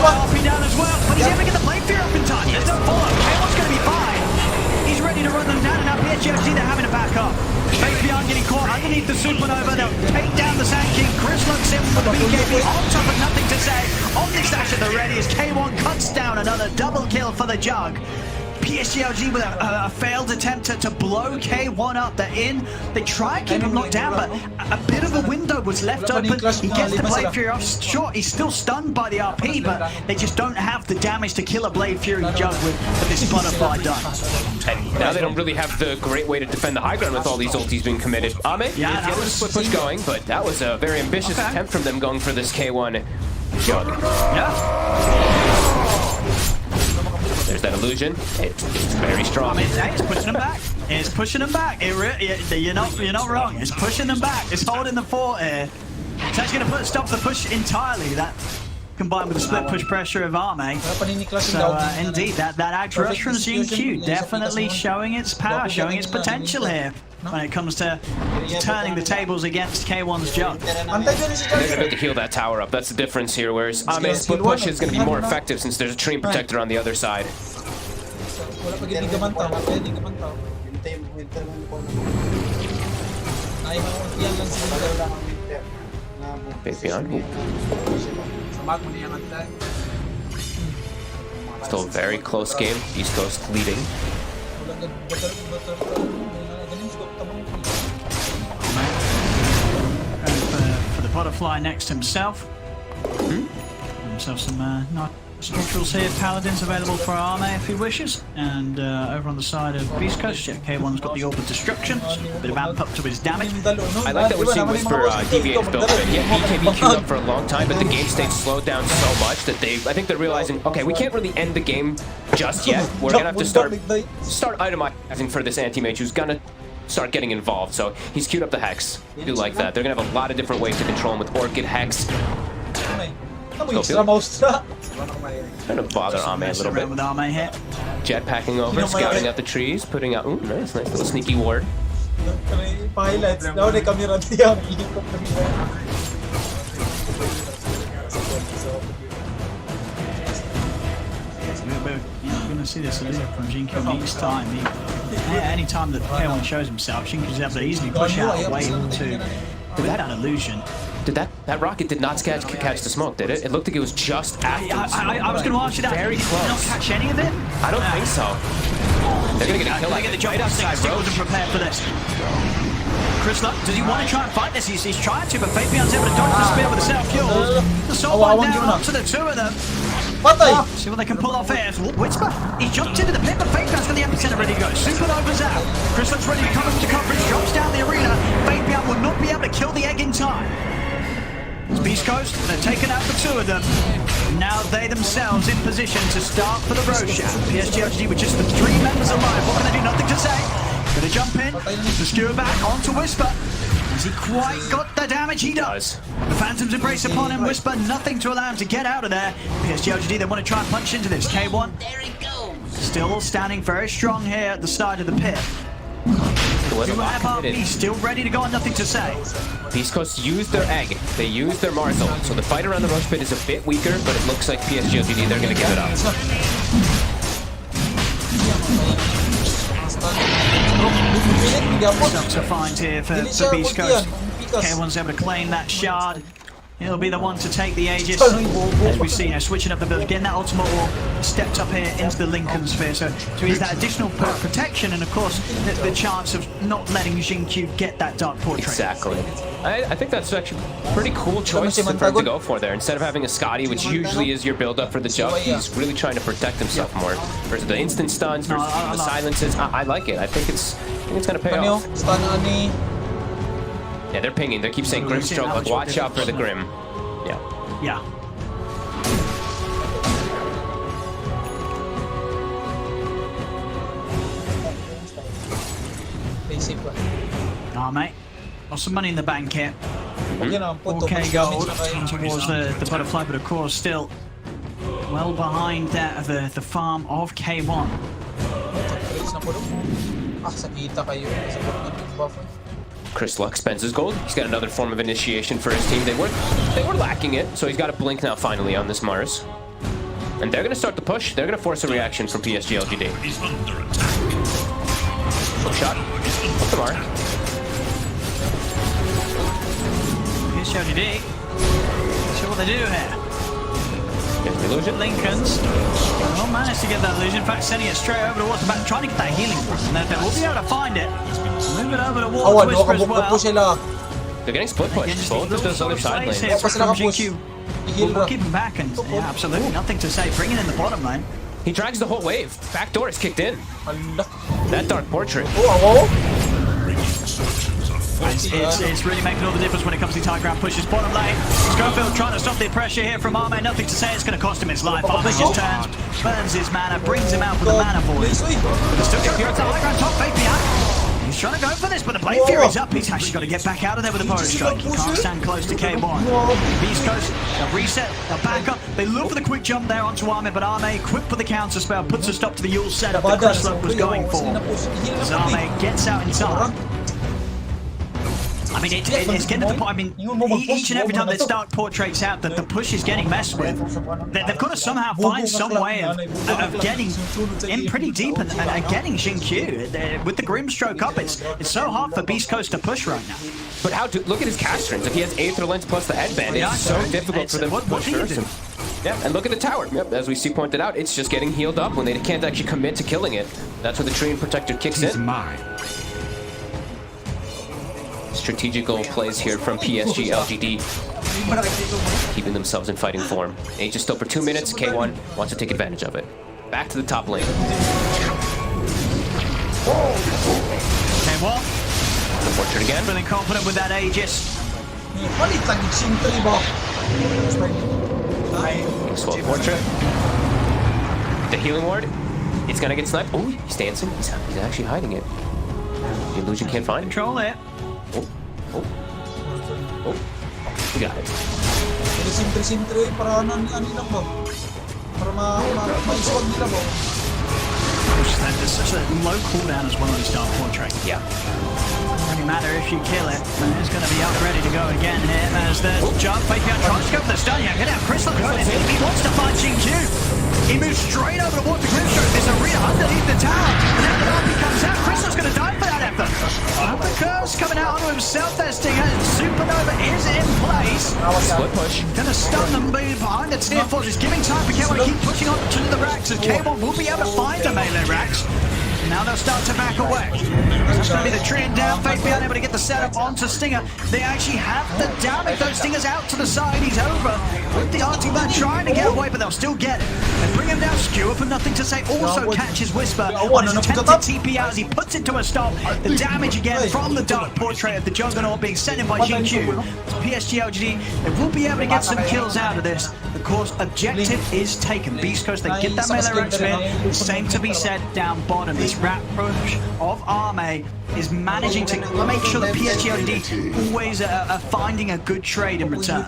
S5: RP down as well, but he's able to get the Blade Fear up in time. There's no follow. K1's going to be fine. He's ready to run them down, and now PSG LGD, they're having to back up. Faith Beyond getting caught underneath the Supernova. They'll take down the Sand King. Chris looks in with the BKB on top of nothing to say. Omnislash at the ready as K1 cuts down another double kill for the Jug. PSG with a failed attempt to blow K1 up. They're in. They try and keep him locked down, but a bit of a window was left open. He gets the Blade Fury off. Sure, he's still stunned by the RP, but they just don't have the damage to kill a Blade Fury Jug with this Butterfly done.
S8: And now they don't really have the great way to defend the high ground with all these ultis being committed. Ame,
S5: yeah,
S8: that was a split push going, but that was a very ambitious attempt from them going for this K1 Jug.
S5: Yeah.
S8: There's that illusion. It's very strong.
S5: I mean, it's pushing them back. It's pushing them back. You're not wrong. It's pushing them back. It's holding the fort here. It's actually going to stop the push entirely. combined with the split push pressure of Arme. So indeed, that Axe Rush from Xingqiu definitely showing its power, showing its potential here when it comes to turning the tables against K1's jump.
S8: They're going to have to heal that tower up. That's the difference here, whereas Ame's split push is going to be more effective since there's a Treant Protector on the other side. Still a very close game. East Coast leading.
S5: For the butterfly next himself. Himself some nice structurals here. Paladins available for Arme if he wishes. And over on the side of Beast Coast, K1's got the Orb of Destruction. Bit of amp up to his damage.
S8: I like that we're seeing Whisper deviate his build a bit. He had BKB queued up for a long time, but the game state slowed down so much that I think they're realizing, okay, we can't really end the game just yet. We're gonna have to start itemizing for this anti-mage who's gonna start getting involved. So he's queued up the Hex. I do like that. They're gonna have a lot of different ways to control him with Orchid, Hex. Kind of bother Ame a little bit.
S5: With Arme here.
S8: Jetpacking over, scouting out the trees, putting out. Ooh, nice little sneaky ward. You're going to see this a little from Xingqiu each time. Any time that K1 shows himself, Xingqiu's able to easily push out away into that illusion. Did that rocket did not catch the smoke, did it? It looked like it was just after the smoke.
S5: I was going to ask you that.
S8: Very close.
S5: Did not catch any of it?
S8: I don't think so. They're going to get a kill
S5: right outside. Still wasn't prepared for this. Chris Luck, does he want to try and fight this? He's trying to, but Fabian's able to dodge the spear with the self-fuel. The soul one down onto the two of them. See what they can pull off here. Whisper, he jumped into the pit, but Fabian's got the epicenter ready to go. Supernova's out. Chris Luck's ready to come into coverage, drops down the arena. Fabian will not be able to kill the egg in time. It's Beast Coast, they're taking out the two of them. Now they themselves in position to start for the Roshan. PSG with just the 3 members alive. What can they do? Nothing to say. Gonna jump in, to skewer back onto Whisper. Has he quite got the damage? He does. The Phantom's embrace upon him. Whisper, nothing to allow him to get out of there. PSG they want to try and punch into this. K1 still standing very strong here at the side of the pit. FRP still ready to go and nothing to say.
S8: Beast Coast used their egg. They used their Marzel. So the fight around the Roche Pit is a bit weaker, but it looks like PSG they're going to give it up.
S5: Stuff to find here for Beast Coast. K1's able to claim that shard. He'll be the one to take the Aegis. As we see, switching up the build again. That ultimate war stepped up here into the Lincoln sphere, so he's that additional protection, and of course the chance of not letting Xingqiu get that Dark Portrait.
S8: Exactly. I think that's actually a pretty cool choice for him to go for there. Instead of having a Scotty, which usually is your build up for the jump, he's really trying to protect himself more. Versus the instant stuns, versus the silences. I like it. I think it's going to pay off. Yeah, they're pinging. They keep saying Grim Stroke, like, watch out for the Grim. Yeah.
S5: Yeah. Mate. Lots of money in the bank here. 4k gold towards the butterfly, but of course still well behind that of the farm of K1.
S8: Chris Luck spends his gold. He's got another form of initiation for his team. They were lacking it, so he's got a blink now finally on this Mars. And they're going to start the push. They're going to force a reaction from PSG LGD. Hook shot. Up the mark.
S5: PSG LGD. See what they do here.
S8: Get the illusion.
S5: Lincolns will manage to get that illusion. In fact, sending it straight over towards the back, trying to get that healing. And then we'll be able to find it. Move it over towards Whisper as well.
S8: They're getting split push. Both of those other side lanes.
S5: We'll keep him back, and yeah, absolutely nothing to say. Bringing in the bottom lane.
S8: He drags the whole wave. Back door is kicked in. That Dark Portrait.
S5: It's really making all the difference when it comes to high ground pushes. Bottom lane, Schofield trying to stop the pressure here from Arme. Nothing to say, it's going to cost him his life. Arme just turns, burns his mana, brings him out with the mana void. But still here at the high ground top, Fabian. He's trying to go for this, but the Blade Fury's up. He's actually got to get back out of there with a Power Strike. He can't stand close to K1. Beast Coast, they'll reset, they'll back up. They look for the quick jump there onto Arme, but Arme, equipped with the counter spell, puts a stop to the Yule setup that Chrislop was going for. As Arme gets out in time. I mean, it's getting to the point. I mean, each and every time that Stark portraits out that the push is getting messed with, they've got to somehow find some way of getting in pretty deep and getting Xingqiu. With the Grimstroke up, it's so hard for Beast Coast to push right now.
S8: But how to look at his cast strings. If he has Aether Lens plus the headband, it's so difficult for them to push first. Yeah, and look at the tower. Yep, as we see pointed out, it's just getting healed up when they can't actually commit to killing it. That's where the Treant Protector kicks in. Strategical plays here from PSG LGD, keeping themselves in fighting form. Age is still for 2 minutes. K1 wants to take advantage of it. Back to the top lane.
S5: K1.
S8: The portrait again.
S5: Feeling confident with that Aegis.
S8: Swap portrait. The healing ward. It's gonna get sniped. Oh, he's dancing. He's actually hiding it. The illusion can't find him.
S5: Control it.
S8: Oh, we got it.
S5: There's such a low cooldown as well on Stark Portrait.
S8: Yeah.
S5: Doesn't really matter if you kill it. It's going to be up ready to go again here as the jump fake out tries to go for the stun. Yeah, get out. Chrislop going in. He wants to find Xingqiu. He moves straight over towards the Grimstroke. There's a Rhea underneath the tower. And then the RP comes out. Chrislop's going to die for that effort. The curse coming out onto himself there, Stinger. Supernova is in place.
S8: Split push.
S5: Going to stun them behind the tier 4. Just giving time for K1 to keep pushing on to the racks. As K1 will be able to find the melee racks. Now they'll start to back away. It's going to be the Treant down. Fate being able to get the setup onto Stinger. They actually have the damage. Those Stingers out to the side. He's over with the Artiban trying to get away, but they'll still get it. They bring him down. Skewer for nothing to say. Also catches Whisper on his attempted TP out as he puts it to a stop. The damage again from the Dark Portrait of the Juggernaut being sent in by Xingqiu. PSG LGD, they will be able to get some kills out of this. Of course, objective is taken. Beast Coast, they get that melee rank spin. The same to be said down bottom. This wrap push of Arme is managing to make sure that PSG LGD always are finding a good trade in return.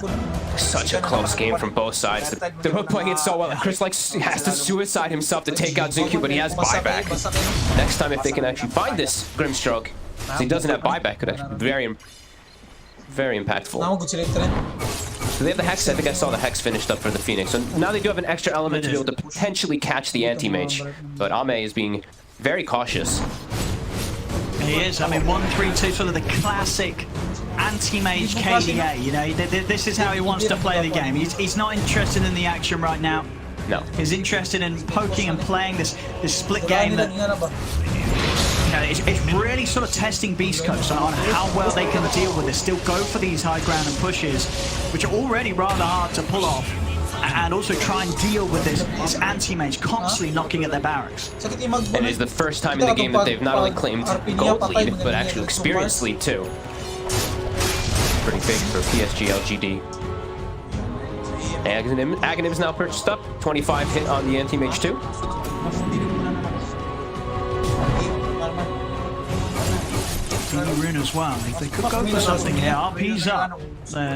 S8: Such a close game from both sides. They're both playing it so well. Chris has to suicide himself to take out Xingqiu, but he has buyback. Next time, if they can actually find this Grimstroke, because he doesn't have buyback, could actually be very impactful. So they have the Hex. I think I saw the Hex finished up for the Phoenix. So now they do have an extra element to be able to potentially catch the anti-mage. But Ame is being very cautious.
S5: He is. I mean, 1-3-2, sort of the classic anti-mage KDA. You know, this is how he wants to play the game. He's not interested in the action right now.
S8: No.
S5: He's interested in poking and playing this split game that... It's really sort of testing Beast Coast on how well they can deal with this. Still go for these high ground and pushes, which are already rather hard to pull off. And also try and deal with this anti-mage constantly knocking at their barracks.
S8: And it is the first time in the game that they've not only claimed gold lead, but actually experience lead too. Pretty big for PSG LGD. Aghanim's now purchased up. 25 hit on the anti-mage too.
S5: Rune as well. If they could go for something here, RP's up.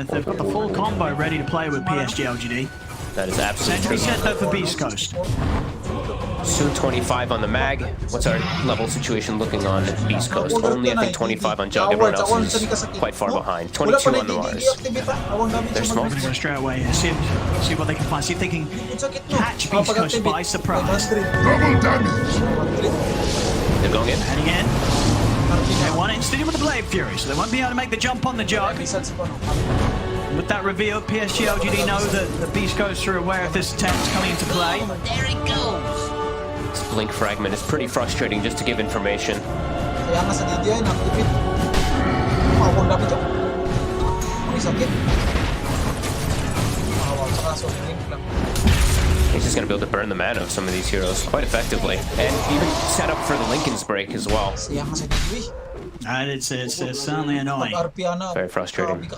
S5: They've got the full combo ready to play with PSG LGD.
S8: That is absolutely true.
S5: Set though for Beast Coast.
S8: Soon 25 on the mag. What's our level situation looking on Beast Coast? Only, I think, 25 on Jug. Everyone else is quite far behind. 22 on the Mars. They're small.
S5: Go straight away. See what they can find. See if they can catch Beast Coast by surprise.
S9: Double damage.
S8: They're going in.
S5: And again. They want instantly with the Blade Fury, so they won't be able to make the jump on the Jug. With that reveal, PSG LGD know that the Beast Coast are aware of this attempt coming into play.
S9: There it goes.
S8: This Blink Fragment is pretty frustrating just to give information. He's just going to be able to burn the mana of some of these heroes quite effectively, and even set up for the Linken's Break as well.
S5: And it's certainly annoying.
S8: Very frustrating.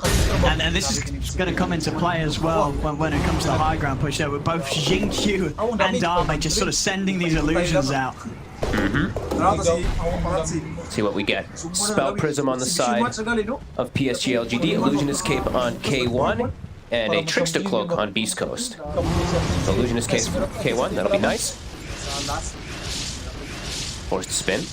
S5: And this is going to come into play as well when it comes to the high ground push there, with both Xingqiu and Arme just sort of sending these illusions out.
S8: See what we get. Spell Prism on the side of PSG LGD, Illusionist Cape on K1, and a Trickster Cloak on Beast Coast. So Illusionist Cape K1, that'll be nice. Forced to spin.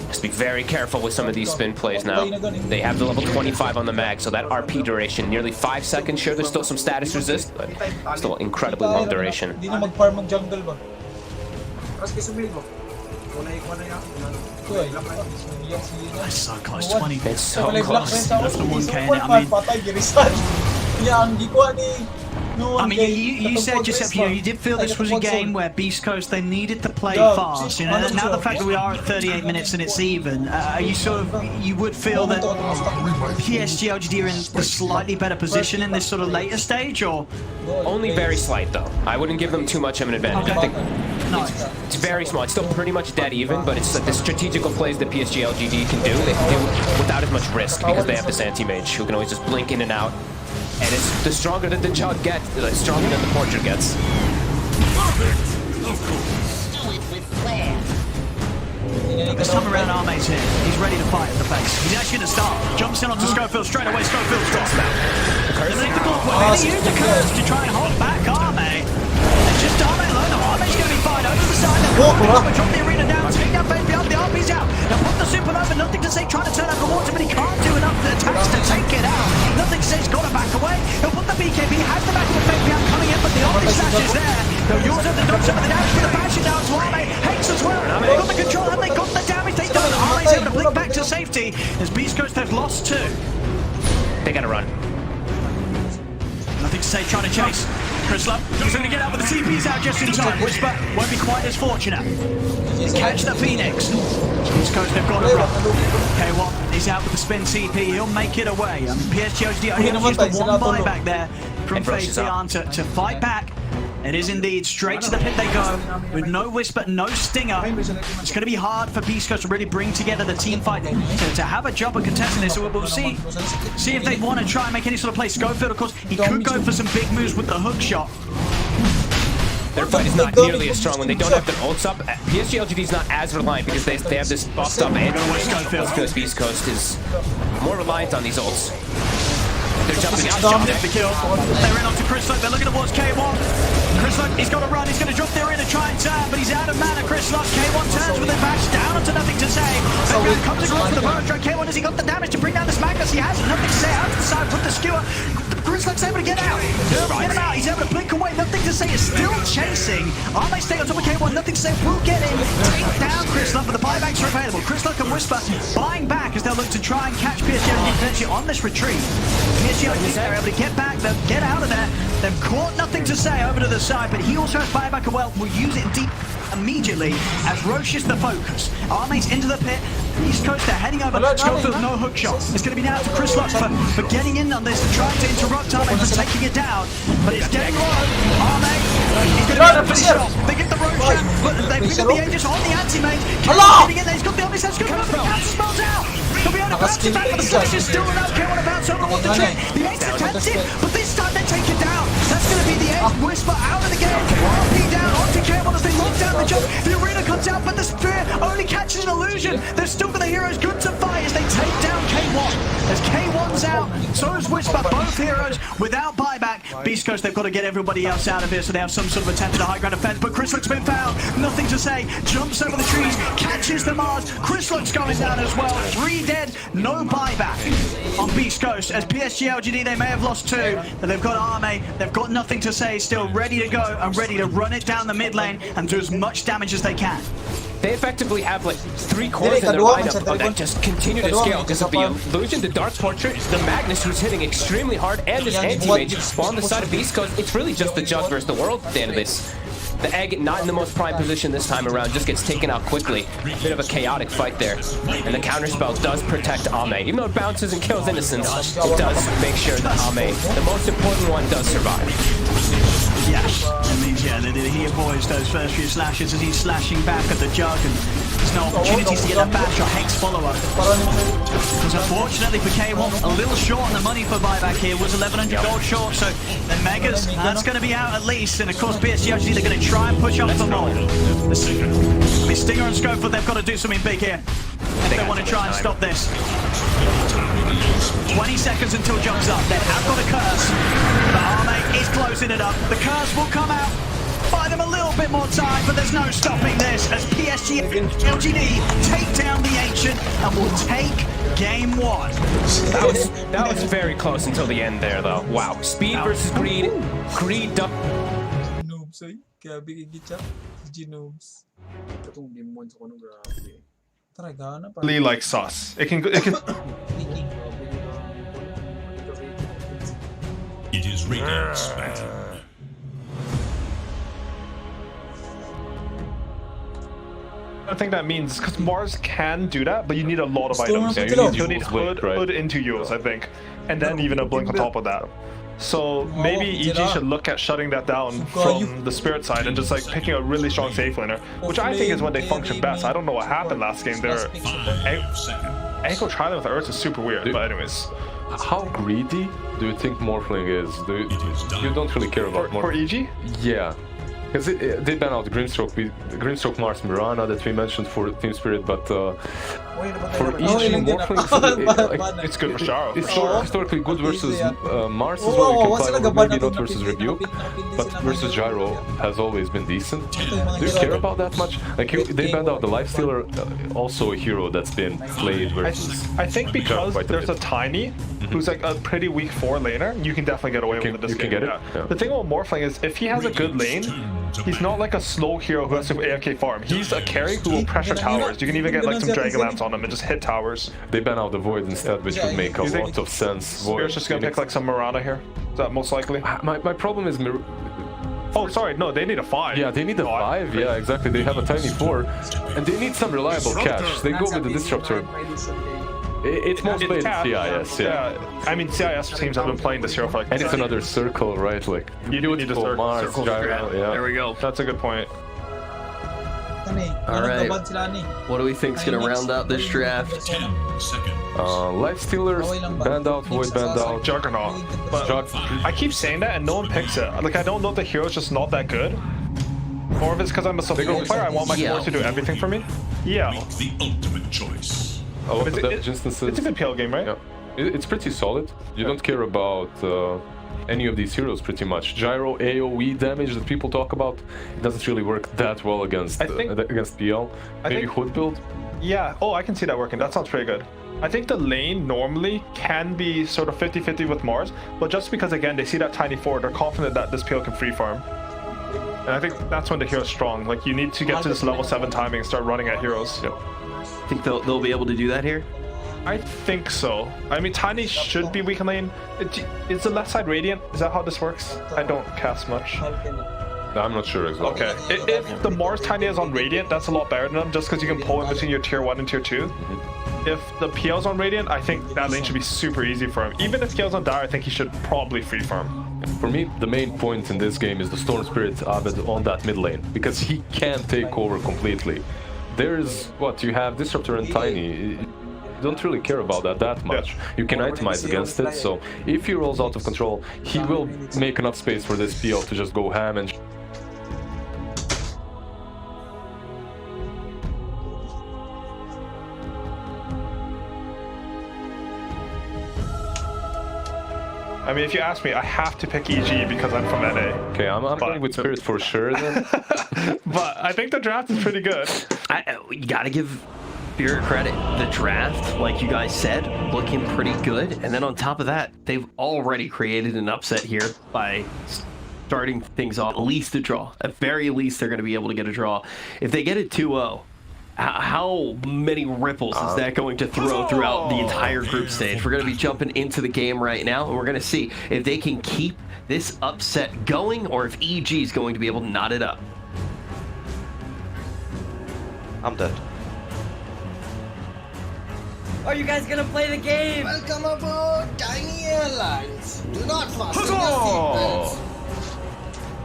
S8: Just be very careful with some of these spin plays now. They have the level 25 on the mag, so that RP duration, nearly 5 seconds. Sure, there's still some status resist, but still incredibly long duration.
S5: That's so close, 20.
S8: It's so close.
S5: That's the 1K in it. I mean, you said yourself, you did feel this was a game where Beast Coast, they needed to play fast, you know. Now the fact that we are at 38 minutes and it's even, are you sort of, you would feel that PSG LGD are in a slightly better position in this sort of later stage, or?
S8: Only very slight, though. I wouldn't give them too much of an advantage.
S5: Okay.
S8: I think it's very small. It's still pretty much dead even, but it's like the strategical plays that PSG LGD can do, they can do without as much risk because they have this anti-mage who can always just blink in and out. And it's the stronger that the Jug gets, the stronger than the Portrait gets.
S5: This time around, Arme's here. He's ready to fight at the base. He's actually going to start. Jumps in onto Schofield straight away. Schofield drops back. Eliminate the Glock. We're going to use the curse to try and hold back Arme. And just Arme alone. Arme's going to be fine over to the side. They're drop the arena down. Take that baby up. The RP's out. Now put the supernova. Nothing to say. Trying to turn out the water, but he can't do enough attacks to take it out. Nothing to say. He's got to back away. He'll put the BKB. Has the back of the baby out coming in, but the Omni Slash is there. They'll use it to do some of the damage for the passion down to Arme. Hates as well. They've got the control and they got the damage. They done. Arme's able to blink back to safety as Beast Coast have lost 2.
S8: They gotta run.
S5: Nothing to say, trying to chase. Chris Love, he's going to get out, but the TP's out just in time. Whisper won't be quite as fortunate. They catch the Phoenix. East Coast, they've got to run. K1, he's out with the spin TP. He'll make it away. PSG only used the one buyback there from Fabian to fight back. It is indeed straight to the pit they go with no Whisper, no Stinger. It's going to be hard for Beast Coast to really bring together the team fight to have a job of contesting this. So we'll see if they want to try and make any sort of play. Schofield, of course, he could go for some big moves with the hook shot.
S8: Their fight is not nearly as strong when they don't have their ults up. PSG LGD is not as reliant because they have this buffed up and Schofield. Beast Coast is more reliant on these ults. They're jumping out, jumping
S5: the kill. They're in onto Chris Luck. They're looking towards K1. Chris Luck, he's got to run. He's going to drop there in and try and turn, but he's out of mana. Chris Luck, K1 turns with a bash down onto Nothing to Say. Fabian comes across with the burn strike. K1, has he got the damage to bring down this Magnus? He has Nothing to Say out to the side, put the skewer. Chris Luck's able to get out. Get him out. He's able to blink away. Nothing to Say is still chasing. Arme stay on top of K1. Nothing to Say will get in. Take down Chris Luck, but the buybacks are available. Chris Luck and Whisper buying back as they'll look to try and catch PSG potentially on this retreat. PSG are able to get back, they'll get out of there. They've caught Nothing to Say over to the side, but he also has buyback as well. Will use it deep immediately as Roche is the focus. Arme's into the pit. East Coast, they're heading over. Schofield, no hook shot. It's going to be now to Chris Luck for getting in on this and trying to interrupt Arme from taking it down. But it's getting low. Arme, he's going to get the finish off. They get the Roche out, but they pick up the Aegis on the anti-mage. Getting in there, he's got the Omniscience. He's got the counter spells out. He'll be able to bounce it back, but the flash is still enough. K1 about to open the trick. The Aegis attempted, but this time they take it down. That's going to be the end. Whisper out of the game. RP down onto K1 as they lock down the jump. The arena comes out, but the spear only catches an illusion. They're still got the heroes good to fight as they take down K1. As K1's out, so is Whisper. Both heroes without buyback. Beast Coast, they've got to get everybody else out of here, so they have some sort of attempt at a high ground defense. But Chris Luck's been found. Nothing to Say. Jumps over the trees, catches the Mars. Chris Luck's going down as well. 3 dead, no buyback on Beast Coast. As PSG LGD, they may have lost 2, but they've got Arme. They've got Nothing to Say, still ready to go and ready to run it down the mid lane and do as much damage as they can.
S8: They effectively have like 3 cores in their lineup that just continue to scale because of the Illusion, the Dark Portrait, the Magnus who's hitting extremely hard, and this anti-mage. But on the side of Beast Coast, it's really just the Jug versus the world at the end of this. The Egg, not in the most prime position this time around, just gets taken out quickly. Bit of a chaotic fight there. And the counterspell does protect Ame. Even though it bounces and kills innocents, it does make sure that Ame, the most important one, does survive.
S5: Yeah, that means, yeah, he avoids those first few slashes as he's slashing back at the Jug, and There's no opportunities to get that back shot. Hex follower. Because unfortunately for K1, a little short on the money for buyback here. Was 1100 gold short, so the Megas, that's going to be out at least. And of course, PSG are going to try and push up for more. I mean, Stinger and Schofield, they've got to do something big here if they want to try and stop this. 20 seconds until jumps up. They have got a curse. The Armate is closing it up. The curse will come out. Buy them a little bit more time, but there's no stopping this as PSG LGD take down the Ancient and will take game one.
S8: That was very close until the end there, though. Wow. Speed versus greed. Greed.
S4: Noobs, eh? Kaya bigay gitsa. Genomes.
S2: Really like sauce. It can.
S9: It is Radiant's battle.
S2: I think that means because Mars can do that, but you need a lot of items.
S1: Yeah,
S2: you need hood into Euros, I think, and then even a blink on top of that. So maybe EG should look at shutting that down from the Spirit side and just like picking a really strong safe laner, which I think is when they function best. I don't know what happened last game there. Echo trying with Earth is super weird, but anyways.
S1: How greedy do you think Morphling is? You don't really care about
S2: for EG?
S1: Yeah. Because they ban out Grimstroke, Mars, Mirana that we mentioned for Team Spirit, but for EG, Morphling,
S2: it's good for Sharo.
S1: It's historically good versus Mars as well. You can play maybe not versus Rebuke, but versus Gyro has always been decent. Do you care about that much? Like they banned out the Lifestealer, also a hero that's been played versus.
S2: I think because there's a Tiny who's like a pretty weak 4 laner, you can definitely get away with this game. Yeah. The thing with Morphling is if he has a good lane, he's not like a slow hero who has to AFK farm. He's a carry who will pressure towers. You can even get like some Dragonlance on him and just hit towers.
S1: They ban out the Void instead, which would make a lot of sense.
S2: Spirit's just gonna pick like some Mirana here. Is that most likely?
S1: My problem is
S2: oh, sorry, no, they need a 5.
S1: Yeah, they need a 5. Yeah, exactly. They have a tiny 4, and they need some reliable cash. They go with the Disruptor. It's mostly CIS, yeah.
S2: I mean, CIS teams have been playing this hero for like.
S1: And it's another circle, right? Like
S2: you do need a circle.
S1: Gyro, yeah.
S3: There we go.
S2: That's a good point.
S3: All right. What do we think is going to round out this draft?
S9: 10 seconds.
S1: Lifestealers, banned out, Void banned out.
S2: Juggernaut. But I keep saying that and no one picks it. Like, I don't know if the hero's just not that good. Or if it's because I'm a support player, I want my core to do everything for me. Yeah.
S9: Make the ultimate choice.
S1: Oh,
S2: it's a good PL game, right?
S1: Yeah. It's pretty solid. You don't care about any of these heroes pretty much. Gyro AoE damage that people talk about, it doesn't really work that well against PL. Maybe Hood build?
S2: Yeah, oh, I can see that working. That sounds pretty good. I think the lane normally can be sort of 50-50 with Mars, but just because, again, they see that tiny 4, they're confident that this PL can free farm. And I think that's when the hero's strong. Like, you need to get to this level 7 timing and start running at heroes.
S1: Yep.
S3: Think they'll be able to do that here?
S2: I think so. I mean, Tiny should be weak in lane. Is the left side Radiant? Is that how this works? I don't cast much.
S1: I'm not sure exactly.
S2: Okay. If the Mars Tiny is on Radiant, that's a lot better than them, just because you can pull in between your tier 1 and tier 2. If the PL's on Radiant, I think that lane should be super easy for him. Even if PL's on Dire, I think he should probably free farm.
S1: For me, the main point in this game is the Storm Spirit Abed on that mid lane, because he can take over completely. There's what you have Disruptor and Tiny. You don't really care about that much. You can itemize against it, so if he rolls out of control, he will make enough space for this PL to just go ham and
S2: I mean, if you ask me, I have to pick EG because I'm from NA.
S1: Okay, I'm going with Spirit for sure then.
S2: But I think the draft is pretty good.
S3: You gotta give Spirit credit. The draft, like you guys said, looking pretty good. And then on top of that, they've already created an upset here by starting things off. At least a draw. At very least, they're going to be able to get a draw. If they get it 2-0, how many ripples is that going to throw throughout the entire group stage? We're going to be jumping into the game right now, and we're going to see if they can keep this upset going or if EG is going to be able to knot it up.
S10: I'm dead.
S11: Are you guys gonna play the game?
S12: Welcome aboard Tiny Airlines. Do not fasten your seatbelts.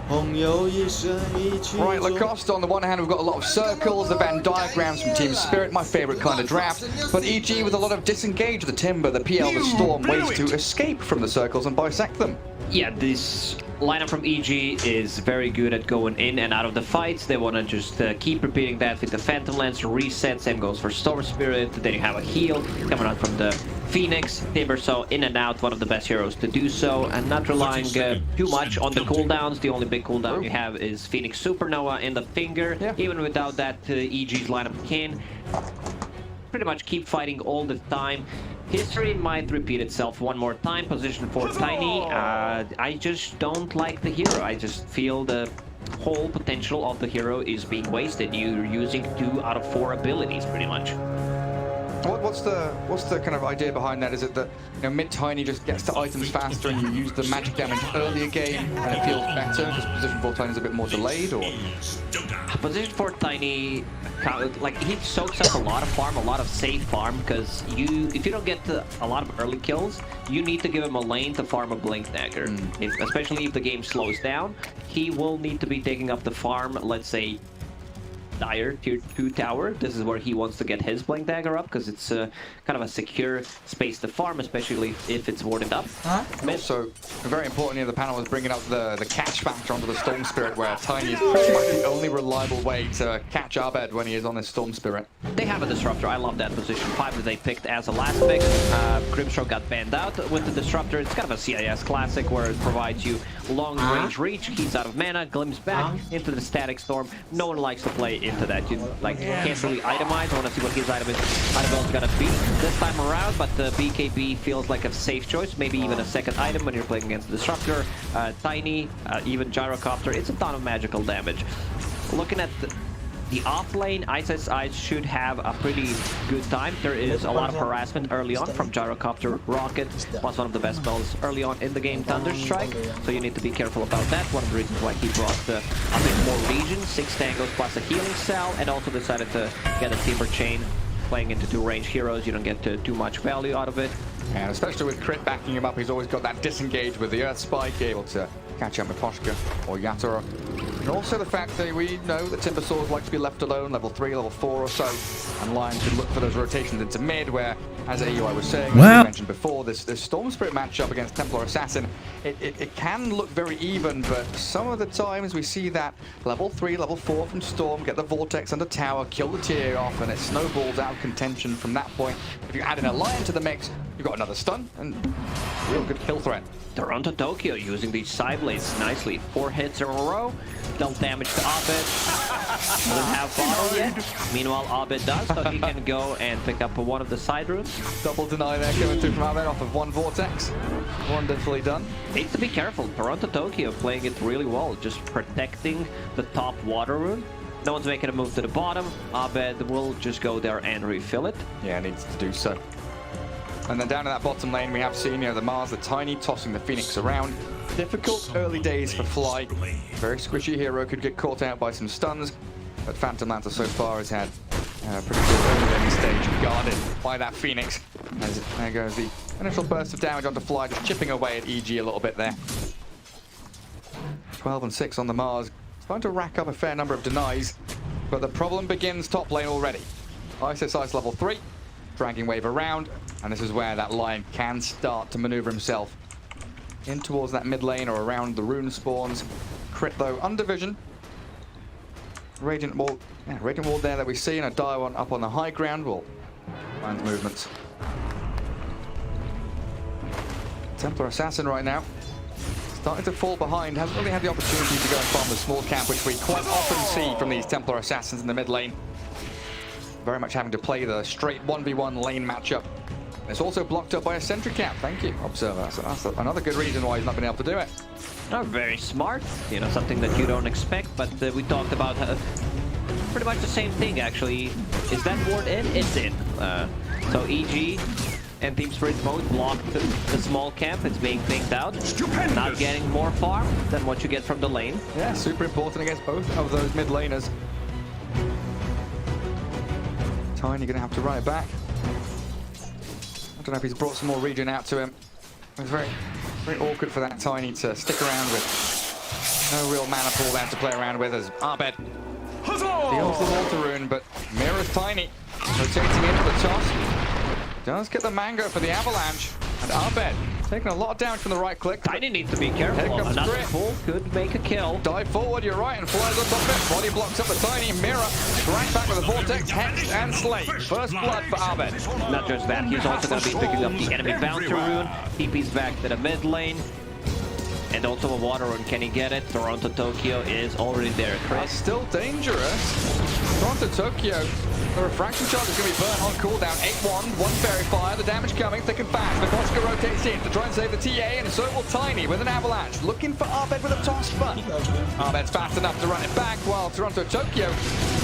S6: Right, Lacoste, on the one hand, we've got a lot of circles, the Venn diagrams from Team Spirit, my favorite kind of draft. But EG with a lot of disengage the Timber, the PL, the Storm, ways to escape from the circles and bisect them.
S7: Yeah, this lineup from EG is very good at going in and out of the fights. They want to just keep repeating that with the Phantom Lance, reset. Same goes for Storm Spirit. Then you have a heal coming out from the Phoenix. Timber, so in and out, one of the best heroes to do so, and not relying too much on the cooldowns. The only big cooldown you have is Phoenix Supernova in the finger. Yeah. Even without that, EG's lineup can pretty much keep fighting all the time. History might repeat itself one more time. Position for Tiny. I just don't like the hero. I just feel the whole potential of the hero is being wasted. You're using 2 out of 4 abilities pretty much.
S6: What's the kind of idea behind that? Is it that, you know, mid Tiny just gets to items faster and you use the magic damage earlier game and it feels better because position 4 Tiny is a bit more delayed, or?
S7: Position 4 Tiny, like, he soaks up a lot of farm, a lot of safe farm, because if you don't get a lot of early kills, you need to give him a lane to farm a Blink Dagger. Especially if the game slows down, he will need to be taking up the farm, let's say, Dire tier 2 tower. This is where he wants to get his Blink Dagger up because it's kind of a secure space to farm, especially if it's warded up.
S6: Also, very importantly, the panel is bringing up the catch factor onto the Storm Spirit, where Tiny is pretty much the only reliable way to catch Abed when he is on his Storm Spirit.
S7: They have a Disruptor. I love that position 5 that they picked as a last pick. Grimstroke got banned out with the Disruptor. It's kind of a CIS classic where it provides you long range reach, keeps out of mana, glimpse back into the Static Storm. No one likes to play into that. You can't really itemize. I want to see what his item is gonna be this time around, but the BKB feels like a safe choice, maybe even a second item when you're playing against the Disruptor. Tiny, even Gyrocopter, it's a ton of magical damage. Looking at the off lane, ISS should have a pretty good time. There is a lot of harassment early on from Gyrocopter, Rocket, plus one of the best spells early on in the game, Thunderstrike. So you need to be careful about that. One of the reasons why he brought a bit more region, 6 tangos plus a healing cell, and also decided to get a Timber Chain. Playing into 2 range heroes, you don't get too much value out of it.
S6: And especially with Crit backing him up, he's always got that disengage with the Earth Spike, able to catch out Miposhka or Yatoro. And also the fact that we know that Timber Swords like to be left alone, level 3, level 4 or so, and Lion should look for those rotations into mid, where, as AUI was saying, as we mentioned before, this Storm Spirit matchup against Templar Assassin, it can look very even, but some of the times we see that level 3, level 4 from Storm, get the Vortex under tower, kill the TA off, and it snowballs out contention from that point. If you add in a Lion to the mix, you've got another stun, and real good kill threat.
S7: Toronto Tokyo using these side blades nicely. 4 hits in a row. Dealt damage to Abed. Doesn't have bottle yet. Meanwhile, Abed does, so he can go and pick up one of the side runes.
S6: Double deny there coming through from Abed off of 1 Vortex. Wonderfully done.
S7: Needs to be careful. Toronto Tokyo playing it really well, just protecting the top water rune. No one's making a move to the bottom. Abed will just go there and refill it.
S6: Yeah, needs to do so. And then down in that bottom lane, we have seen, you know, the Mars, the Tiny, tossing the Phoenix around. Difficult early days for Fly. Very squishy hero, could get caught out by some stuns. But Phantom Lantern so far has had pretty good early lane stage, guarded by that Phoenix. As there goes the initial burst of damage onto Fly, just chipping away at EG a little bit there. 12 and 6 on the Mars. Starting to rack up a fair number of denies. But the problem begins top lane already. ISS level 3. Dragging wave around, and this is where that Lion can start to maneuver himself in towards that mid lane or around the rune spawns. Crit though, under vision. Radiant wall there that we see, and a dire one up on the high ground will find movements. Templar Assassin right now, starting to fall behind, hasn't really had the opportunity to go and farm the small camp, which we quite often see from these Templar Assassins in the mid lane. Very much having to play the straight 1v1 lane matchup. It's also blocked up by a sentry cap. Thank you, Observer. So that's another good reason why he's not been able to do it.
S7: Oh, very smart. You know, something that you don't expect, but we talked about pretty much the same thing, actually. Is that ward in? It's in. So EG and Team Spirit both blocked the small camp. It's being pinged out. Not getting more farm than what you get from the lane.
S6: Yeah, super important against both of those mid laners. Tiny gonna have to run it back. I don't know if he's brought some more regen out to him. It was very, very awkward for that Tiny to stick around with No real mana pool there to play around with as Abed deals the water rune, but Mira's tiny. Rotating into the toss. Does get the mango for the avalanche. And Abed taking a lot of damage from the right click.
S7: Tiny needs to be careful.
S6: Here comes
S7: Another
S6: Crit.
S7: pull could make a kill.
S6: Dive forward, you're right, and flies on top of it. Body blocks up the Tiny. Mira right back with a Vortex, Hex, and Slay. First blood for Abed.
S7: Not just that, he's also going to be picking up the enemy bouncer rune. TP's back to the mid lane. And also a water rune. Can he get it? Toronto Tokyo is already there.
S6: That's still dangerous. Toronto Tokyo. The refraction charge is going to be burnt on cooldown. 8-1, one fairy fire. The damage coming thick and fast. Mikoshka rotates in to try and save the TA, and so will Tiny with an avalanche. Looking for Abed with a toss, but Abed's fast enough to run it back, while Toronto Tokyo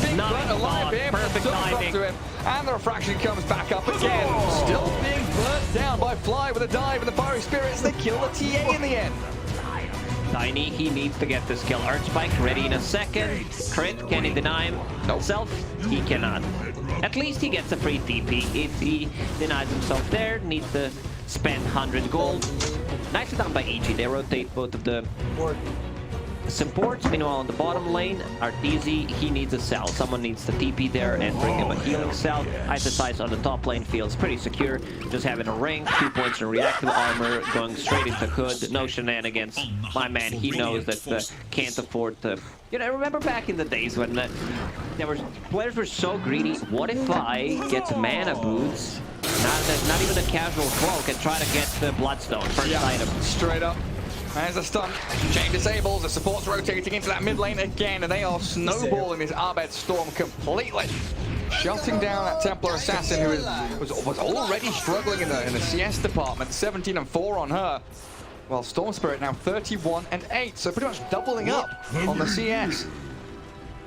S6: being burnt alive here, but still up to him. And the refraction comes back up again. Still being burnt down by Fly with a dive, and the fiery spirits, they kill the TA in the end.
S7: Tiny, he needs to get this kill. Earthspike ready in a second. Crit, can he deny himself? He cannot. At least he gets a free TP. If he denies himself there, needs to spend 100 gold. Nicely done by EG. They rotate both of the supports. Meanwhile, on the bottom lane, Arteezy, he needs a cell. Someone needs to TP there and bring him a healing cell. Ice on the top lane feels pretty secure. Just having a ring, 2 points in reactive armor, going straight into Hood. No shenanigans. My man, he knows that can't afford to... You know, I remember back in the days when players were so greedy. What if I get mana boots? Not even a casual cloak, and try to get the Bloodstone first item.
S6: Straight up. There's a stun. Chain disables. The support's rotating into that mid lane again, and they are snowballing this Abed Storm completely. Shutting down that Templar Assassin who was already struggling in the CS department. 17-4 on her. Well, Storm Spirit now 31-8, so pretty much doubling up on the CS.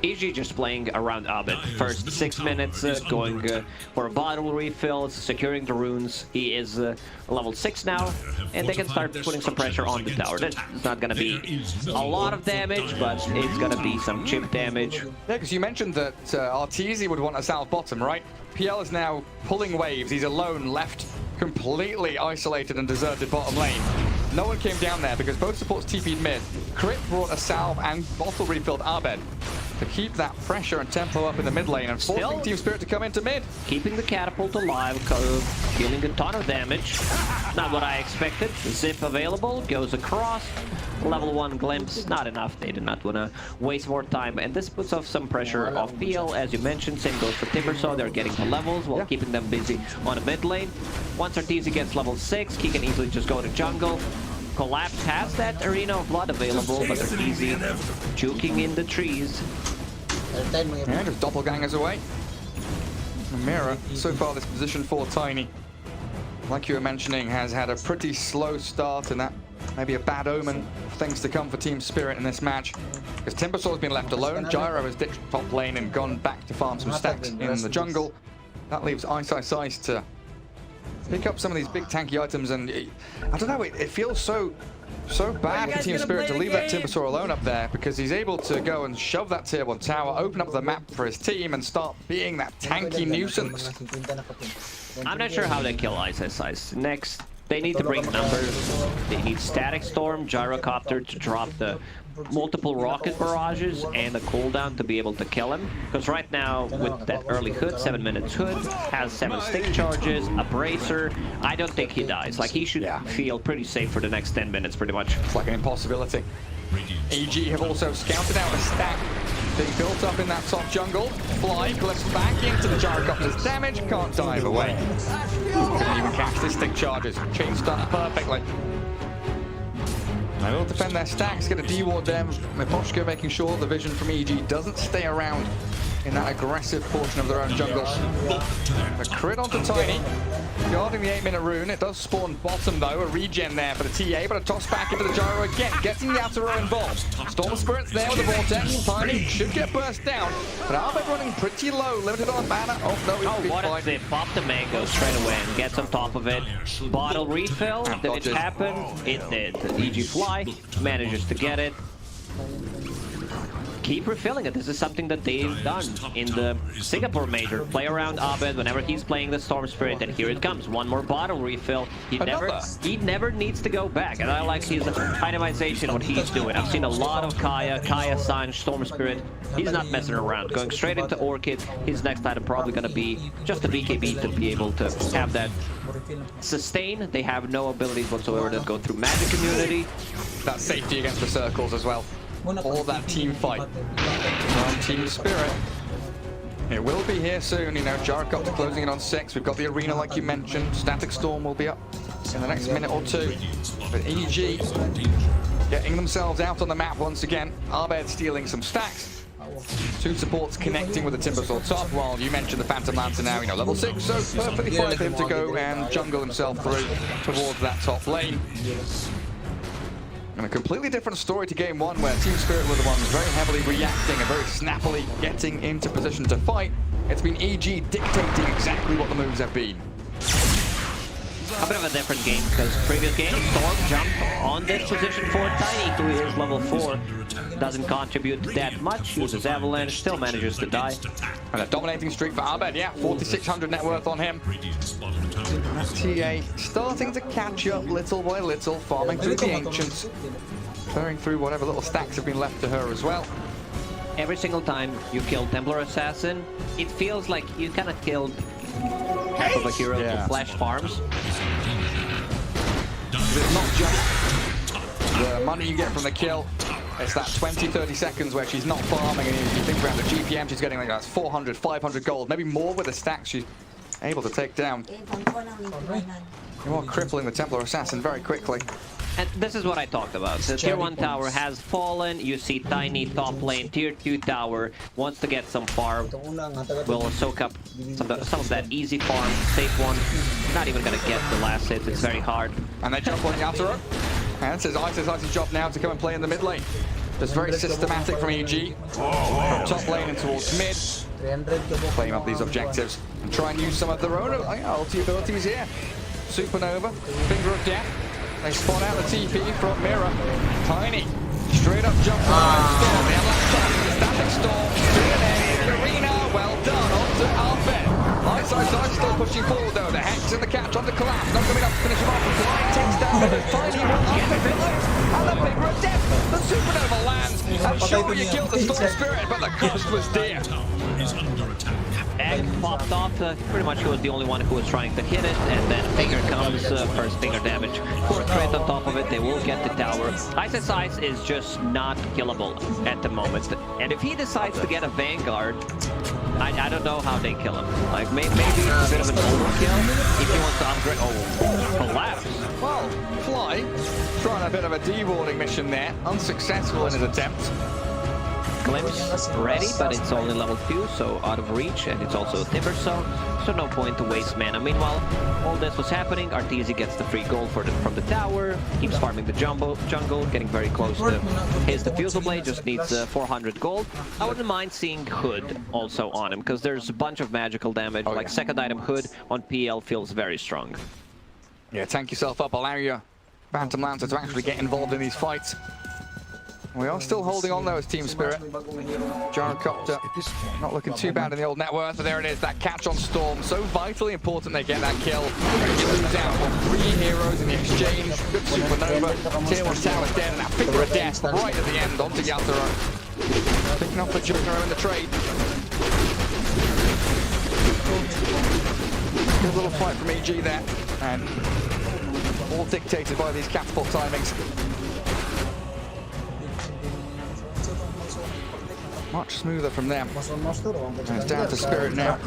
S7: EG just playing around Abed. First 6 minutes, going for a bottle refill, securing the runes. He is level 6 now, and they can start putting some pressure on the tower. It's not going to be a lot of damage, but it's going to be some chip damage.
S6: Yeah, because you mentioned that Arteezy would want a south bottom, right? PL is now pulling waves. He's alone, left completely isolated and deserted bottom lane. No one came down there because both supports TP'd mid. Crit brought a salve and bottle refilled Abed to keep that pressure and tempo up in the mid lane and forcing Team Spirit to come into mid.
S7: Keeping the catapult alive, dealing a ton of damage. Not what I expected. Zip available, goes across. Level 1 glimpse, not enough. They did not want to waste more time, and this puts off some pressure off PL, as you mentioned. Same goes for Timbersaw. They're getting the levels while keeping them busy on the mid lane. Once Arteezy gets level 6, he can easily just go to jungle. Collapse has that Arena of Blood available, but Arteezy juking in the trees.
S6: Yeah, just doppelgangers away. Mira, so far this position for Tiny, like you were mentioning, has had a pretty slow start, and that may be a bad omen of things to come for Team Spirit in this match. Because Timbersaw's been left alone, Gyro has ditched top lane and gone back to farm some stacks in the jungle. That leaves Ice to pick up some of these big tanky items, and I don't know, it feels so bad for Team Spirit to leave that Timbersaw alone up there, because he's able to go and shove that tier 1 tower, open up the map for his team, and start being that tanky nuisance.
S7: I'm not sure how they kill Ice. Next, they need to bring numbers. They need Static Storm, Gyrocopter to drop the multiple rocket barrages and a cooldown to be able to kill him. Because right now, with that early Hood, 7 minutes Hood, has 7 stick charges, a bracer. I don't think he dies. Like, he should feel pretty safe for the next 10 minutes, pretty much.
S6: It's like an impossibility. EG have also scouted out a stack being built up in that top jungle. Fly clips back into the Gyrocopter's damage, can't dive away. Can't even catch the stick charges. Chain stun perfectly. They will defend their stacks, get a D-ward them. Mikoshka making sure the vision from EG doesn't stay around in that aggressive portion of their own jungle. A crit onto Tiny, guarding the 8-minute rune. It does spawn bottom though, a regen there for the TA, but a toss back into the Gyro again, getting the outer row involved. Storm Spirit's there with the Vortex. Tiny should get burst down, but Abed running pretty low, limited on mana. Oh no, he's
S7: what a zip. Pop the mango straight away and gets on top of it. Bottle refill, did it happen? It did. EG Fly manages to get it. keep refilling it. This is something that they've done in the Singapore major. Play around Abed whenever he's playing the Storm Spirit, and here it comes. One more bottle refill. He never needs to go back, and I like his itemization, what he's doing. I've seen a lot of Kaya, Sanj, Storm Spirit. He's not messing around. Going straight into Orchid. His next item probably going to be just a BKB to be able to have that sustain. They have no abilities whatsoever that go through magic immunity.
S6: That safety against the circles as well. All that team fight from Team Spirit. It will be here soon, you know. Gyrocopter closing in on 6. We've got the arena like you mentioned. Static Storm will be up in the next minute or two. But EG getting themselves out on the map once again. Abed stealing some stacks. 2 supports connecting with the Timbersaw top, while you mentioned the Phantom Lancer now, you know, level 6, so perfectly fine for him to go and jungle himself through towards that top lane. And a completely different story to game 1, where Team Spirit were the ones very heavily reacting and very snappily getting into position to fight. It's been EG dictating exactly what the moves have been.
S7: A bit of a different game, because previous game, Storm jumped on this position for Tiny, who is level 4. Doesn't contribute that much, uses Avalanche, still manages to die.
S6: And a dominating streak for Abed, yeah, 4,600 net worth on him. TA starting to catch up little by little, farming through the Ancients, clearing through whatever little stacks have been left to her as well.
S7: Every single time you kill Templar Assassin, it feels like you kind of killed half of a hero to flash farms.
S6: It's not just the money you get from the kill, it's that 20-30 seconds where she's not farming, and you think around the GPM, she's getting like that's 400, 500 gold, maybe more with the stacks she's able to take down. You are crippling the Templar Assassin very quickly.
S7: And this is what I talked about. The tier 1 tower has fallen. You see Tiny top lane, tier 2 tower wants to get some farm. Will soak up some of that easy farm. Safe one. Not even gonna get the last hit. It's very hard.
S6: And they jump on Yatoro. And this is Ice's job now to come and play in the mid lane. Just very systematic from EG. From top lane and towards mid. Playing up these objectives and try and use some of their own ulti abilities here. Supernova, Finger of Death. They spot out the TP from Mirror. Tiny, straight up jump on Storm. The last Static Storm, the arena. Well done, onto Alfred. Ice still pushing forward though. The Hex and the catch on the collapse. Not coming up to finish him off. The flying takes down the Tiny will get the pillows. And the Finger of Death. The Supernova lands. And sure, you killed the Storm Spirit, but the cost was dear.
S7: Egg popped off. Pretty much he was the only one who was trying to hit it, and then Finger comes, first Finger damage. 4th rate on top of it, they will get the tower. Ice's Ice is just not killable at the moment. And if he decides to get a Vanguard, I don't know how they kill him. Like, maybe it's a bit of an overkill if he wants to upgrade. Oh, collapse.
S6: Well, Fly trying a bit of a dewarding mission there. Unsuccessful in his attempt.
S7: Glimpse ready, but it's only level 2, so out of reach, and it's also a Timbersaw, so no point to waste mana. Meanwhile, all this was happening. Arteezy gets the free gold from the tower, keeps farming the jungle, getting very close to his Diffusal Blade, just needs 400 gold. I wouldn't mind seeing Hood also on him, because there's a bunch of magical damage, like second item Hood on PL feels very strong.
S6: Yeah, tank yourself up, allow your Phantom Lancer to actually get involved in these fights. We are still holding on though as Team Spirit. Gyrocopter not looking too bad in the old net worth, but there it is, that catch on Storm. So vitally important they get that kill. You lose out on 3 heroes in the exchange. Good Supernova. Tier 1 tower dead, and that Finger of Death right at the end onto Yatoro. Picking off the Joker in the trade. Good little fight from EG there, and all dictated by these catapult timings. Much smoother from them. And it's down to Spirit now.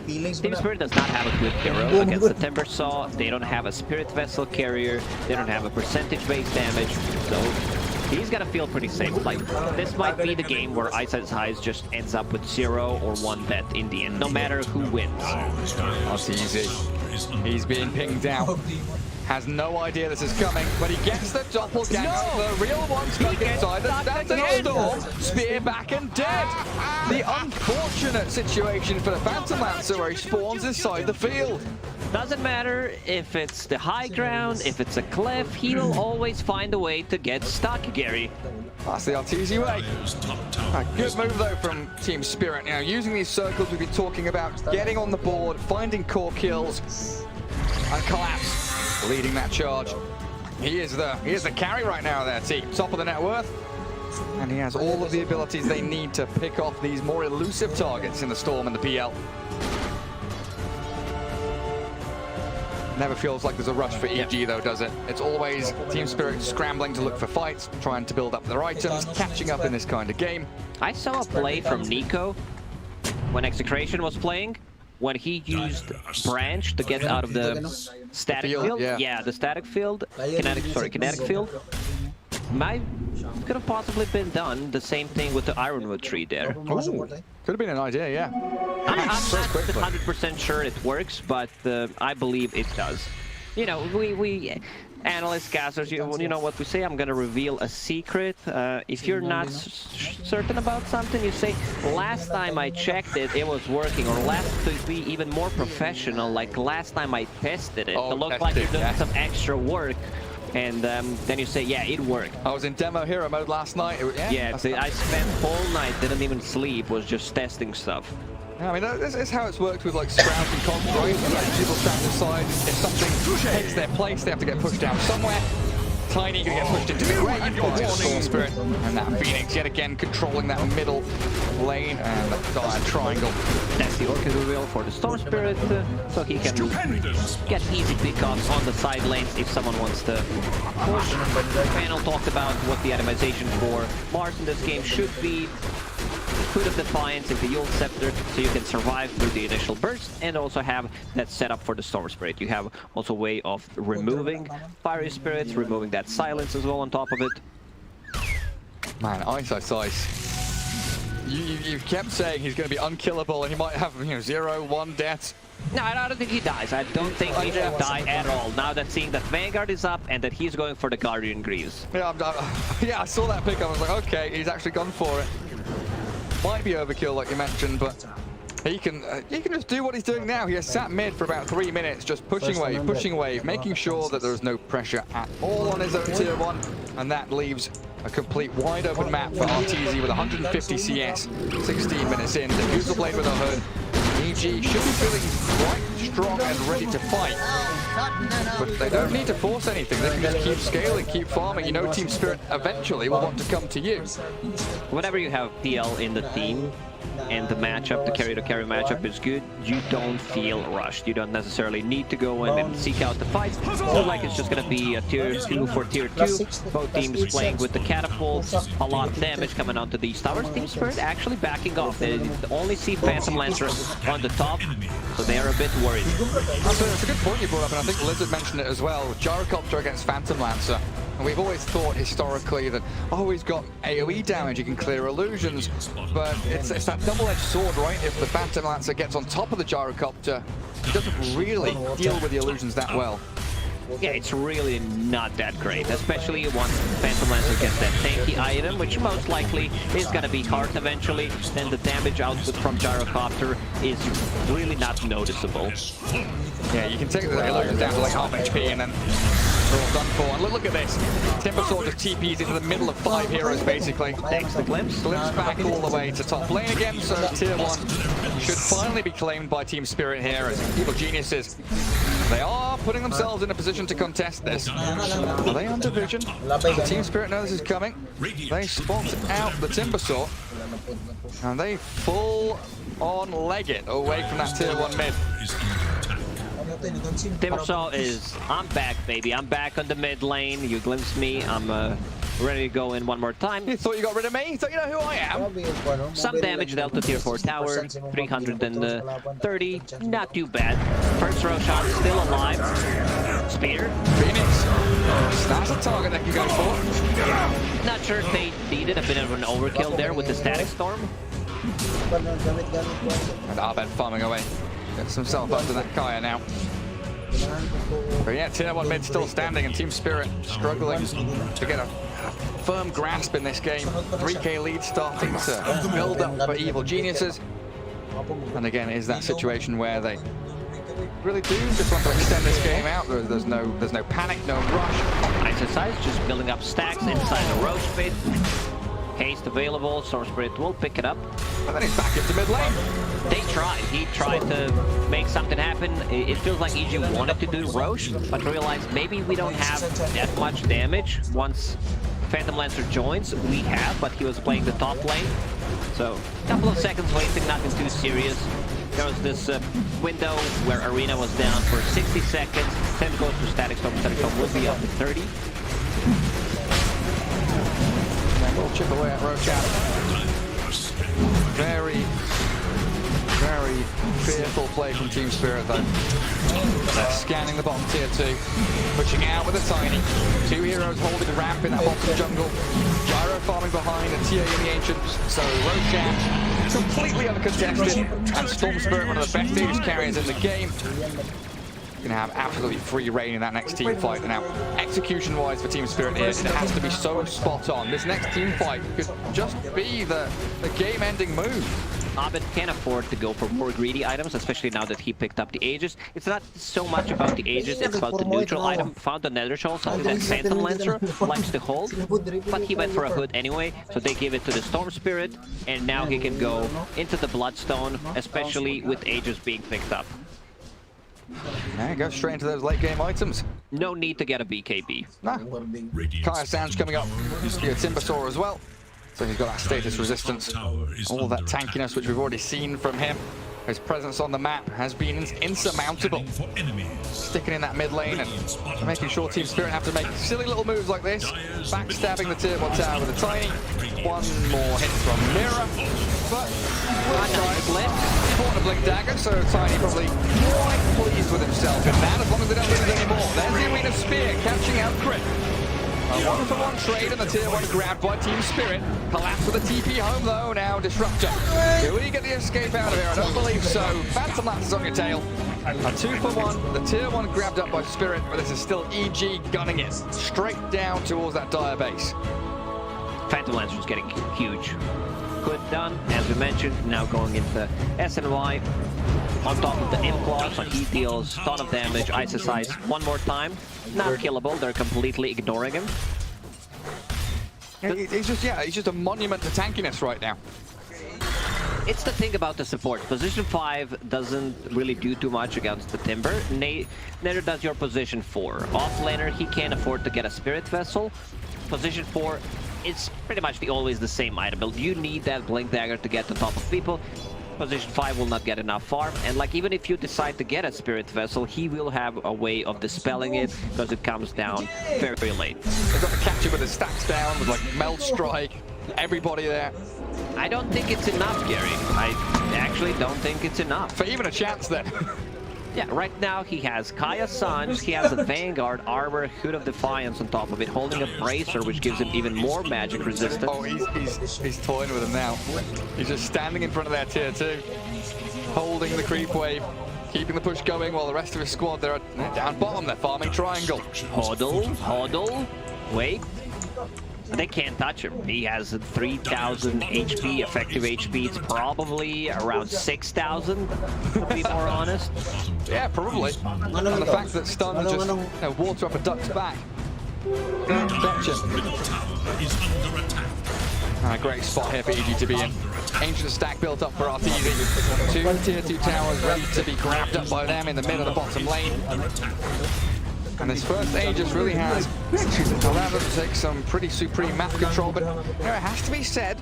S7: Team Spirit does not have a good hero against the Timbersaw. They don't have a Spirit Vessel carrier. They don't have a percentage-based damage. So he's gonna feel pretty safe. Like, this might be the game where Ice's Highs just ends up with 0 or 1 death in the end, no matter who wins.
S6: That's easy. He's being pinged down. Has no idea this is coming, but he gets the doppelganger. No! The real one stuck inside the Static Storm. Spear back and dead. The unfortunate situation for the Phantom Lancer where he spawns inside the field.
S7: Doesn't matter if it's the high ground, if it's a cliff, he'll always find a way to get stuck, Gary.
S6: That's the Arteezy way. A good move though from Team Spirit. You know, using these circles we've been talking about, getting on the board, finding core kills, and Collapse leading that charge. He is the carry right now, their team. Top of the net worth. And he has all of the abilities they need to pick off these more elusive targets in the Storm and the PL. Never feels like there's a rush for EG though, does it? It's always Team Spirit scrambling to look for fights, trying to build up their items, catching up in this kind of game.
S7: I saw a play from Nico when Execration was playing, when he used Branch to get out of the static field. Yeah, the static field. Kinetic field. Could have possibly been done the same thing with the Ironwood tree there.
S6: Ooh, could have been an idea, yeah.
S7: I'm not 100% sure it works, but I believe it does. You know, we analysts, casters, you know what we say. I'm gonna reveal a secret. If you're not certain about something, you say, last time I checked it, it was working, or to be even more professional, like last time I tested it, to look like you're doing some extra work. And then you say, yeah, it worked.
S6: I was in demo hero mode last night.
S7: I spent whole night, didn't even sleep, was just testing stuff.
S6: Yeah, I mean, this is how it's worked with like Sprout and Cogs, right? Like, people stand aside. If something takes their place, they have to get pushed down somewhere. Tiny gonna get pushed into the grave by Storm Spirit. And that Phoenix yet again controlling that middle lane and that dire triangle.
S7: That's the Orchid reveal for the Storm Spirit, so he can get easy pickups on the side lanes if someone wants to push. The panel talked about what the itemization for Mars in this game should be. Hood of Defiance into Yule Scepter, so you can survive through the initial burst, and also have that setup for the Storm Spirit. You have also a way of removing Fiery Spirits, removing that silence as well on top of it.
S6: Man, Ice. You kept saying he's going to be unkillable and he might have 0-1 deaths.
S7: No, I don't think he dies. I don't think he should die at all. Now that seeing that Vanguard is up and that he's going for the Guardian Greaves.
S6: Yeah, I saw that pick up. I was like, okay, he's actually gone for it. Might be overkill, like you mentioned, but he can just do what he's doing now. He has sat mid for about 3 minutes, just pushing wave, making sure that there's no pressure at all on his own tier 1, and that leaves a complete wide open map for Arteezy with 150 CS, 16 minutes in. Diffusal Blade with a hood. EG should be feeling quite strong and ready to fight. But they don't need to force anything. They can just keep scaling, keep farming. You know Team Spirit eventually will want to come to you.
S7: Whenever you have PL in the team, and the matchup, the carry-to-carry matchup is good, you don't feel rushed. You don't necessarily need to go in and seek out the fights. It's not like it's just going to be a tier 2 for tier 2. Both teams playing with the catapults, a lot of damage coming onto these towers. Team Spirit actually backing off. They only see Phantom Lancer on the top, so they are a bit worried.
S6: That's a good point you brought up, and I think Lizard mentioned it as well. Gyrocopter against Phantom Lancer. And we've always thought historically that, oh, he's got AoE damage, he can clear illusions, but it's that double-edged sword, right? If the Phantom Lancer gets on top of the Gyrocopter, he doesn't really deal with the illusions that well.
S7: Yeah, it's really not that great, especially once Phantom Lancer gets that tanky item, which most likely is going to be Heart eventually, then the damage output from Gyrocopter is really not noticeable.
S6: Yeah, you can take the illusions down to like half HP and then they're all done for. And look at this. Timber Sword just TPs into the middle of 5 heroes basically.
S7: Thanks to Glimpse.
S6: Glimpse back all the way to top lane again, so tier 1 should finally be claimed by Team Spirit here as Evil Geniuses. They are putting themselves in a position to contest this. Are they under vision? Team Spirit knows this is coming. They spot out the Timber Sword and they full on leg it away from that tier 1 mid.
S7: Timbersaw is, I'm back, baby. I'm back on the mid lane. You glimpsed me. I'm ready to go in one more time.
S6: You thought you got rid of me? You thought you know who I am?
S7: Some damage dealt to tier 4 tower. 330. Not too bad. First row shot still alive. Spear.
S6: Phoenix. That's a target they can go for.
S7: Not sure if they needed a bit of an overkill there with the static storm.
S6: And Arbed farming away. Gets himself up to that Kaya now. But yeah, tier 1 mid still standing and Team Spirit struggling to get a firm grasp in this game. 3k lead starting to build up for Evil Geniuses. And again, is that situation where they really do just want to extend this game out. There's no panic, no rush.
S7: Exercise, just building up stacks inside the roach pit. Haste available, Storm Spirit will pick it up.
S6: And then he's back into mid lane.
S7: They tried. He tried to make something happen. It feels like EG wanted to do Roche, but realized maybe we don't have that much damage. Once Phantom Lancer joins, we have, but he was playing the top lane. So, a couple of seconds wasted, nothing too serious. There was this window where Arena was down for 60 seconds. 10 goes to Static Storm. Static Storm will be up to 30.
S6: And we'll chip away at Roshan. Very fearful play from Team Spirit though. They're scanning the bottom tier 2, pushing out with a Tiny. 2 heroes holding the ramp in that bottom jungle. Gyro farming behind and TA in the Ancients. So Roshan completely uncontested, and Storm Spirit, one of the best Aegis carriers in the game, going to have absolutely free reign in that next team fight. Now, execution-wise for Team Spirit here, it has to be so spot on. This next team fight could just be the game-ending move.
S7: Abed can afford to go for more greedy items, especially now that he picked up the Aegis. It's not so much about the Aegis, it's about the neutral item. Found the Nether Shoal, something that Phantom Lancer likes to hold, but he went for a hood anyway, so they give it to the Storm Spirit, and now he can go into the Bloodstone, especially with Aegis being picked up.
S6: Yeah, go straight into those late game items.
S7: No need to get a BKB.
S6: Nah. Kaya Sands coming up. Used to be a Timbersaw as well. So he's got that status resistance. All that tankiness which we've already seen from him. His presence on the map has been insurmountable. Sticking in that mid lane and making sure Team Spirit have to make silly little moves like this. Backstabbing the tier 1 tower with a Tiny. One more hit from Mira. But caught a Blink Dagger, so Tiny probably quite pleased with himself in that, as long as they don't lose anymore. There's the Arena Spear catching out Crit. A 1-for-1 trade and the tier 1 grabbed by Team Spirit. Collapse with a TP home though, now Disruptor. Do we get the escape out of here? I don't believe so. Phantom Lancer's on your tail. A 2-for-1, the tier 1 grabbed up by Spirit, but this is still EG gunning it. Straight down towards that dire base.
S7: Phantom Lancer's getting huge. Good done, as we mentioned, now going into SNY. On top of the Imp, so he deals a ton of damage, Isis Ice one more time. Not killable, they're completely ignoring him.
S6: He's just a monument to tankiness right now.
S7: It's the thing about the support. Position 5 doesn't really do too much against the Timber. Neither does your position 4. Offlaner, he can't afford to get a Spirit Vessel. Position 4, it's pretty much always the same item build. You need that Blink Dagger to get to top of people. Position 5 will not get enough farm, and like even if you decide to get a Spirit Vessel, he will have a way of dispelling it because it comes down very, very late.
S6: They've got to catch him with his stacks down with like Meld Strike, everybody there.
S7: I don't think it's enough, Gary. I actually don't think it's enough.
S6: For even a chance then.
S7: Yeah, right now he has Kaya Sanj, he has a Vanguard, Armor, Hood of Defiance on top of it, holding a Bracer, which gives him even more magic resistance.
S6: Oh, he's toying with him now. He's just standing in front of their tier 2, holding the creep wave, keeping the push going while the rest of his squad, they're down bottom, they're farming triangle.
S7: Hodl, wait. They can't touch him. He has 3,000 HP, effective HP. It's probably around 6,000, to be more honest.
S6: Yeah, probably. And the fact that stun just water up a duck's back. Don't touch him. Great spot here for EG to be in. Ancient stack built up for Arteezy. 2 tier 2 towers ready to be grabbed up by them in the middle of the bottom lane. And this first Aegis really has allowed them to take some pretty supreme map control, but it has to be said,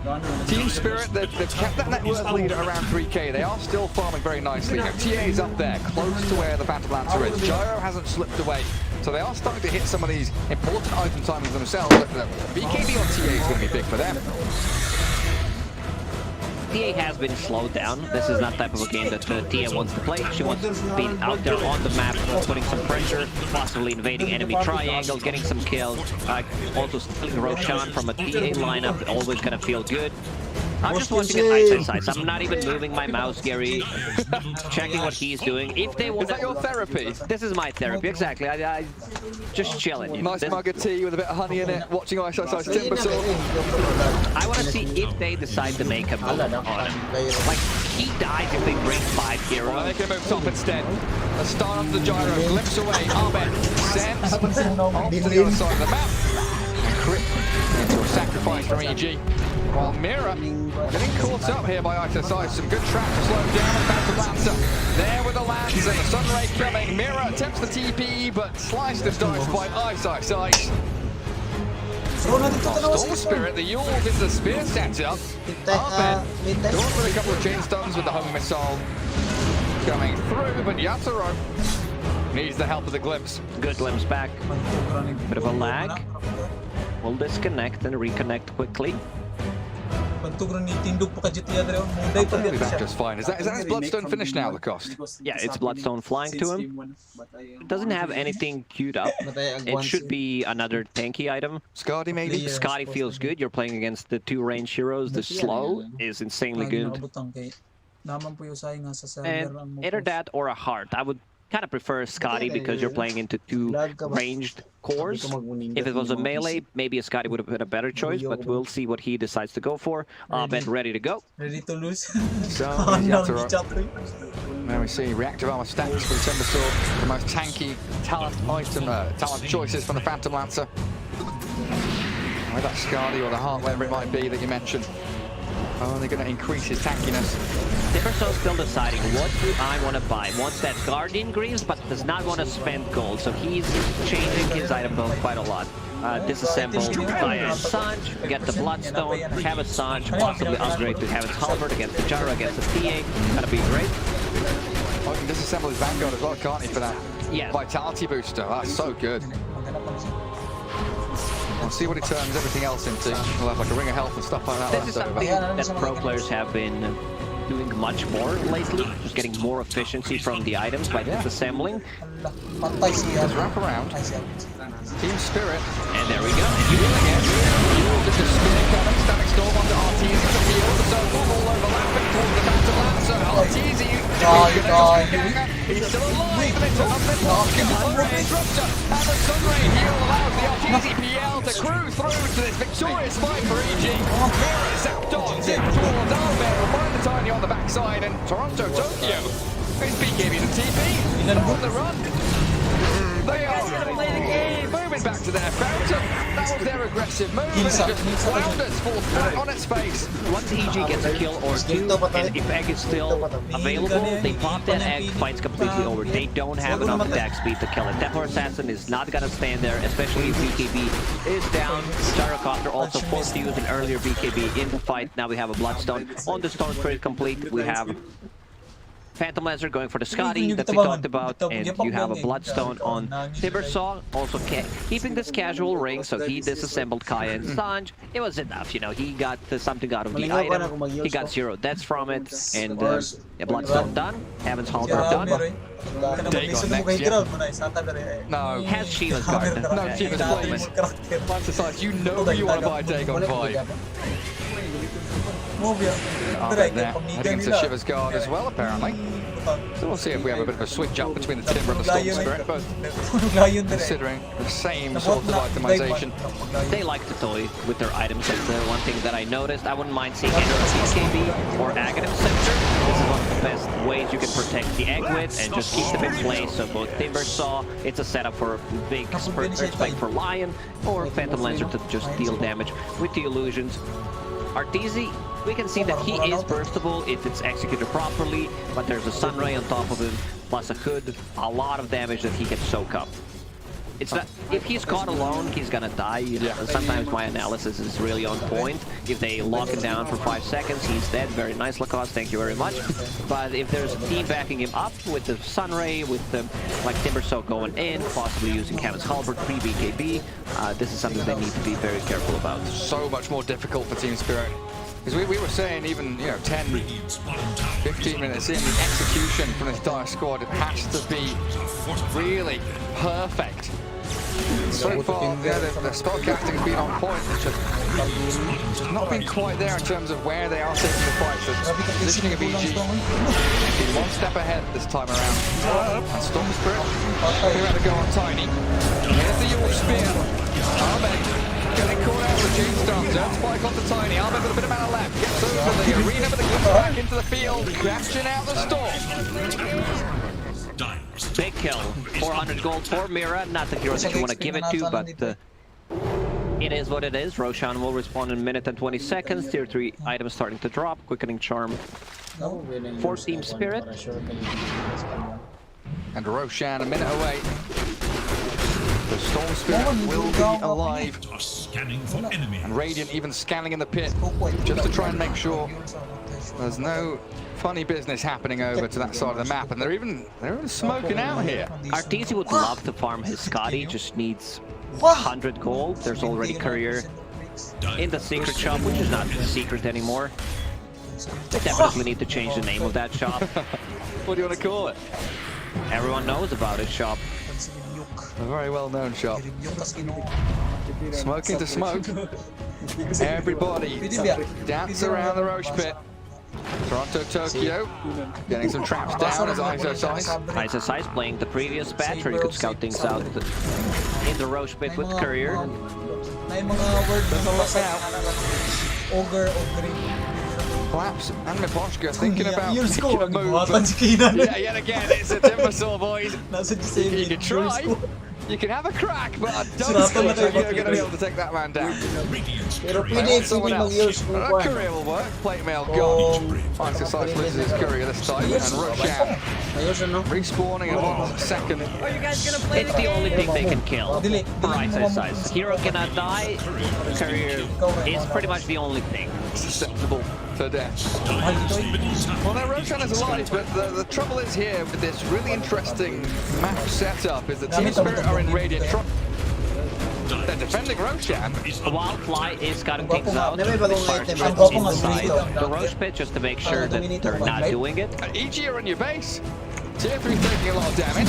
S6: Team Spirit, they've kept that net worth lead at around 3k. They are still farming very nicely. TA's up there, close to where the Phantom Lancer is. Gyro hasn't slipped away, so they are starting to hit some of these important item timings themselves. BKB on TA is going to be big for them.
S7: TA has been slowed down. This is not type of a game that TA wants to play. She wants to be out there on the map, putting some pressure, possibly invading enemy triangles, getting some kills. Also stealing Roshan from a TA lineup, always gonna feel good. I'm just watching it Ice. I'm not even moving my mouse, Gary. Checking what he's doing. If they want,
S6: is that your therapy?
S7: This is my therapy, exactly. I just chilling.
S6: Nice mug of tea with a bit of honey in it, watching Ice Timbersaw.
S7: I want to see if they decide to make a move on him. Like, he dies if they bring 5 heroes.
S6: Well, they can move top instead. A start on the Gyro, glimpse away. Ahmed sends off to the other side of the map. And Crit into a sacrifice from EG. While Mira getting caught up here by ISI. Some good track to slow down the Phantom Lancer. There with the Lance and the Sunray coming. Mira attempts the TP, but sliced and diced by ISI. Storm Spirit, the Yule with the spear setup. Arben going with a couple of chain stuns with the home missile coming through, but Yatoro needs the help of the glimpse.
S7: Good glimpse back. Bit of a lag. We'll disconnect and reconnect quickly.
S6: He'll be back just fine. Is that his Bloodstone finish now, the cost?
S7: Yeah, it's Bloodstone flying to him. It doesn't have anything queued up. It should be another tanky item.
S6: Scotty maybe?
S7: Scotty feels good. You're playing against the two range heroes. The slow is insanely good. And either that or a heart. I would kind of prefer Scotty because you're playing into two ranged cores. If it was a melee, maybe a Scotty would have been a better choice, but we'll see what he decides to go for. Ben ready to go.
S4: Ready to lose.
S6: So, now we see reactive armor stacks for the Timber Sword, the most tanky talent choices from the Phantom Lancer. With that Scotty or the heart, whatever it might be that you mentioned. Only going to increase his tankiness.
S7: Timbersaw still deciding what do I want to buy. Wants that Guardian Greaves, but does not want to spend gold. So he's changing his item build quite a lot. Disassemble via Sanj, get the Bloodstone, have a Sanj, possibly upgrade to have his Halberd against the Gyro, against the TA. Gonna be great.
S6: Oh, he can disassemble his Vanguard as well, can't he, for that Vitality booster? That's so good. We'll see what he turns everything else into. We'll have like a ring of health and stuff like that.
S7: This is something that pro players have been doing much more lately, just getting more efficiency from the items by disassembling.
S6: Let's wrap around. Team Spirit.
S7: And there we go.
S6: Just a spinning coming, static storm onto Arteezy. The field, the circle all overlapping towards the Phantom Lancer. Arteezy, he's still alive, but it's an disruptor. And the Sunray heal allows the Arteezy PL to cruise through to this victorious fight for EG. Mira zapped on, zipped towards Albert, will find the Tiny on the backside, and Toronto, Tokyo. It's BKB to TP, on the run. They are moving back to their Phantom. That was their aggressive move, and just Flounders falls flat on its face.
S7: Once EG gets a kill or two, and if egg is still available, they pop that egg, fight's completely over. They don't have enough attack speed to kill it. Templar Assassin is not gonna stand there, especially if BKB is down. Gyrocopter also forced to use an earlier BKB in the fight. Now we have a Bloodstone on the Stone Spirit complete. We have Phantom Lancer going for the Scotty that we talked about, and you have a Bloodstone on Timbersaw, also keeping this casual ring, so he disassembled Kaya and Sanj. It was enough, you know, he got something out of the item, he got 0 deaths from it, and Bloodstone done, Heaven's Halberd done.
S6: Dagon next, yeah. No.
S7: Has Shiva's Guard.
S6: No, Shiva's Flames. Life decides you know you want to buy Dagon 5. Heading into Shiva's Guard as well, apparently. So we'll see if we have a bit of a switch up between the Timber and the Storm Spirit, both considering the same sort of itemization.
S7: They like to toy with their items. That's the one thing that I noticed. I wouldn't mind seeing either a BKB or Aghanim Scepter. This is one of the best ways you can protect the egg with and just keep them in place. So both Timbersaw, it's a setup for big spike for Lion, or Phantom Lancer to just deal damage with the illusions. Arteezy, we can see that he is burstable if it's executed properly, but there's a Sunray on top of him, plus a hood, a lot of damage that he can soak up. It's not, if he's caught alone, he's gonna die. You know, sometimes my analysis is really on point. If they lock him down for 5 seconds, he's dead. Very nice, Lacoste, thank you very much. But if there's a team backing him up with the Sunray, with the like Timbersaw going in, possibly using Heaven's Halberd pre-BKB, this is something they need to be very careful about.
S6: So much more difficult for Team Spirit. Because we were saying even, you know, 10, 15 minutes in, the execution from this entire squad, it has to be really perfect. So far, yeah, the spellcasting's been on point. It's just not been quite there in terms of where they are taking the fight. The positioning of EG been one step ahead this time around. And Storm Spirit, here to go on Tiny. Here's the Yule Spear. Arben getting caught out with the June Storm. Don't spike onto Tiny. Arben with a bit of mana left. Gets over the arena with the glimpse back into the field. Bastion out the Storm.
S7: Big kill. 400 gold for Mira. Not the hero that you want to give it to, but It is what it is. Roshan will respawn in a minute and 20 seconds. Tier 3 items starting to drop. Quickening Charm for Team Spirit.
S6: And Roshan a minute away. The Storm Spirit will be alive.
S9: Scanning for enemy.
S6: And Radiant even scanning in the pit just to try and make sure there's no funny business happening over to that side of the map. And they're even smoking out here.
S7: Arteezy would love to farm his Scotty, just needs 100 gold. There's already Courier in the secret shop, which is not secret anymore. They definitely need to change the name of that shop.
S6: What do you want to call it?
S7: Everyone knows about it shop.
S6: A very well-known shop. Smoking to smoke. Everybody dance around the Roche pit. Toronto, Tokyo, getting some traps down as
S7: Isosize playing the previous batch, where you could scout things out in the Roche pit with Courier.
S6: Perhaps Anime Poshka thinking about making a move. Yeah, yet again, it's a Timbersaw, boys. You can try. You can have a crack, but I don't think you're going to be able to take that man down. Courier will work. Plate mail gone. Isosize loses his Courier this time, and Roshan respawning in 1 second.
S11: Are you guys gonna play
S7: It's the only thing they can kill for Isosize. Hero cannot die. Courier is pretty much the only thing.
S6: Susceptible to death. Well, now Roshan is alive, but the trouble is here with this really interesting map setup is the Team Spirit are in Radiant. They're defending Roshan.
S7: Wildfly is cutting things out. Inside the Roche pit just to make sure that they're not doing it.
S6: EG are on your base. Tier 3 taking a lot of damage.